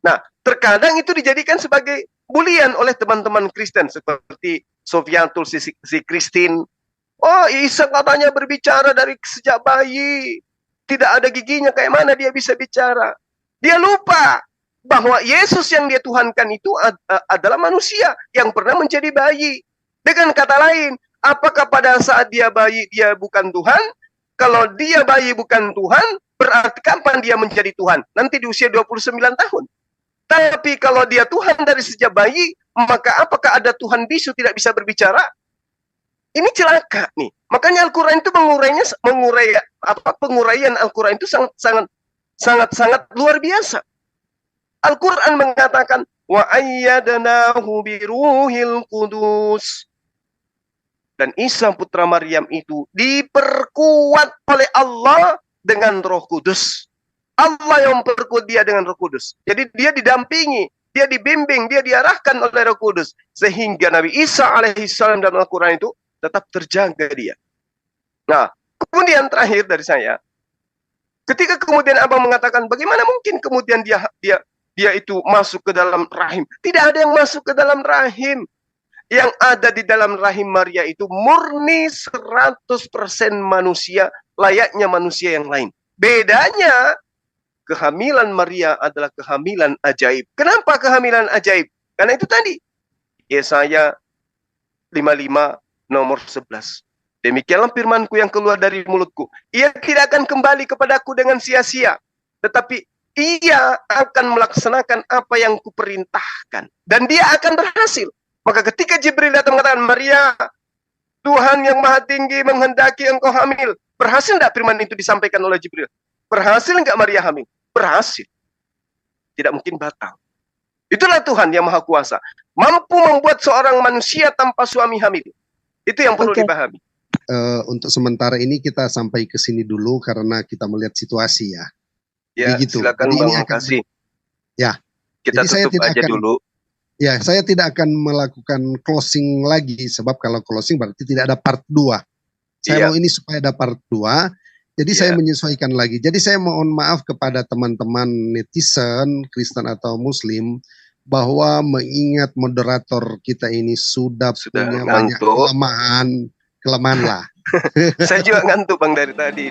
Nah, terkadang itu dijadikan sebagai bulian oleh teman-teman Kristen seperti Sofiatul si Kristin. Oh, Isa katanya berbicara dari sejak bayi. Tidak ada giginya, kayak mana dia bisa bicara? Dia lupa bahwa Yesus yang dia tuhankan itu adalah manusia yang pernah menjadi bayi. Dengan kata lain, apakah pada saat dia bayi dia bukan Tuhan? Kalau dia bayi bukan Tuhan, berarti kapan dia menjadi Tuhan? Nanti di usia 29 tahun. Tapi kalau dia Tuhan dari sejak bayi, maka apakah ada Tuhan bisu tidak bisa berbicara? Ini celaka nih. Makanya Al-Quran itu penguraian Al-Quran itu sangat luar biasa. Al-Quran mengatakan wa ayyadnahu biruhil qudus. Dan Isa putra Maryam itu diperkuat oleh Allah dengan Roh Kudus. Allah yang memperkuat dia dengan Roh Kudus. Jadi dia didampingi, dia dibimbing, dia diarahkan oleh Roh Kudus sehingga Nabi Isa alaihissalam dalam Al-Quran itu tetap terjaga dia. Nah, kemudian terakhir dari saya, Ketika kemudian abang mengatakan, bagaimana mungkin kemudian dia itu masuk ke dalam rahim? Tidak ada yang masuk ke dalam rahim. Yang ada di dalam rahim Maria itu murni 100% manusia, layaknya manusia yang lain. Bedanya, kehamilan Maria adalah kehamilan ajaib. Kenapa kehamilan ajaib? Karena itu tadi, Yesaya 55 nomor 11. Demikianlah firmanku yang keluar dari mulutku. Ia tidak akan kembali kepadaku dengan sia-sia. Tetapi ia akan melaksanakan apa yang kuperintahkan. Dan dia akan berhasil. Maka ketika Jibril datang mengatakan, Maria, Tuhan yang Maha Tinggi menghendaki engkau hamil. Berhasil tidak firman itu disampaikan oleh Jibril? Berhasil enggak Maria hamil? Berhasil. Tidak mungkin batal. Itulah Tuhan yang Maha Kuasa. Mampu membuat seorang manusia tanpa suami hamil. Itu yang perlu dipahami. Untuk sementara ini kita sampai ke sini dulu karena kita melihat situasi ya. Ya, gitu. Silakan Jadi Bang, ini akan, makasih. Ya. Kita Jadi tutup aja dulu. Ya, saya tidak akan melakukan closing lagi sebab kalau closing berarti tidak ada part 2. Saya mau ini supaya ada part 2. Jadi saya menyesuaikan lagi. Jadi saya mohon maaf kepada teman-teman netizen, Kristen atau Muslim, bahwa mengingat moderator kita ini sudah punya banyak kelemahan lah. Saya juga ngantuk Bang dari tadi.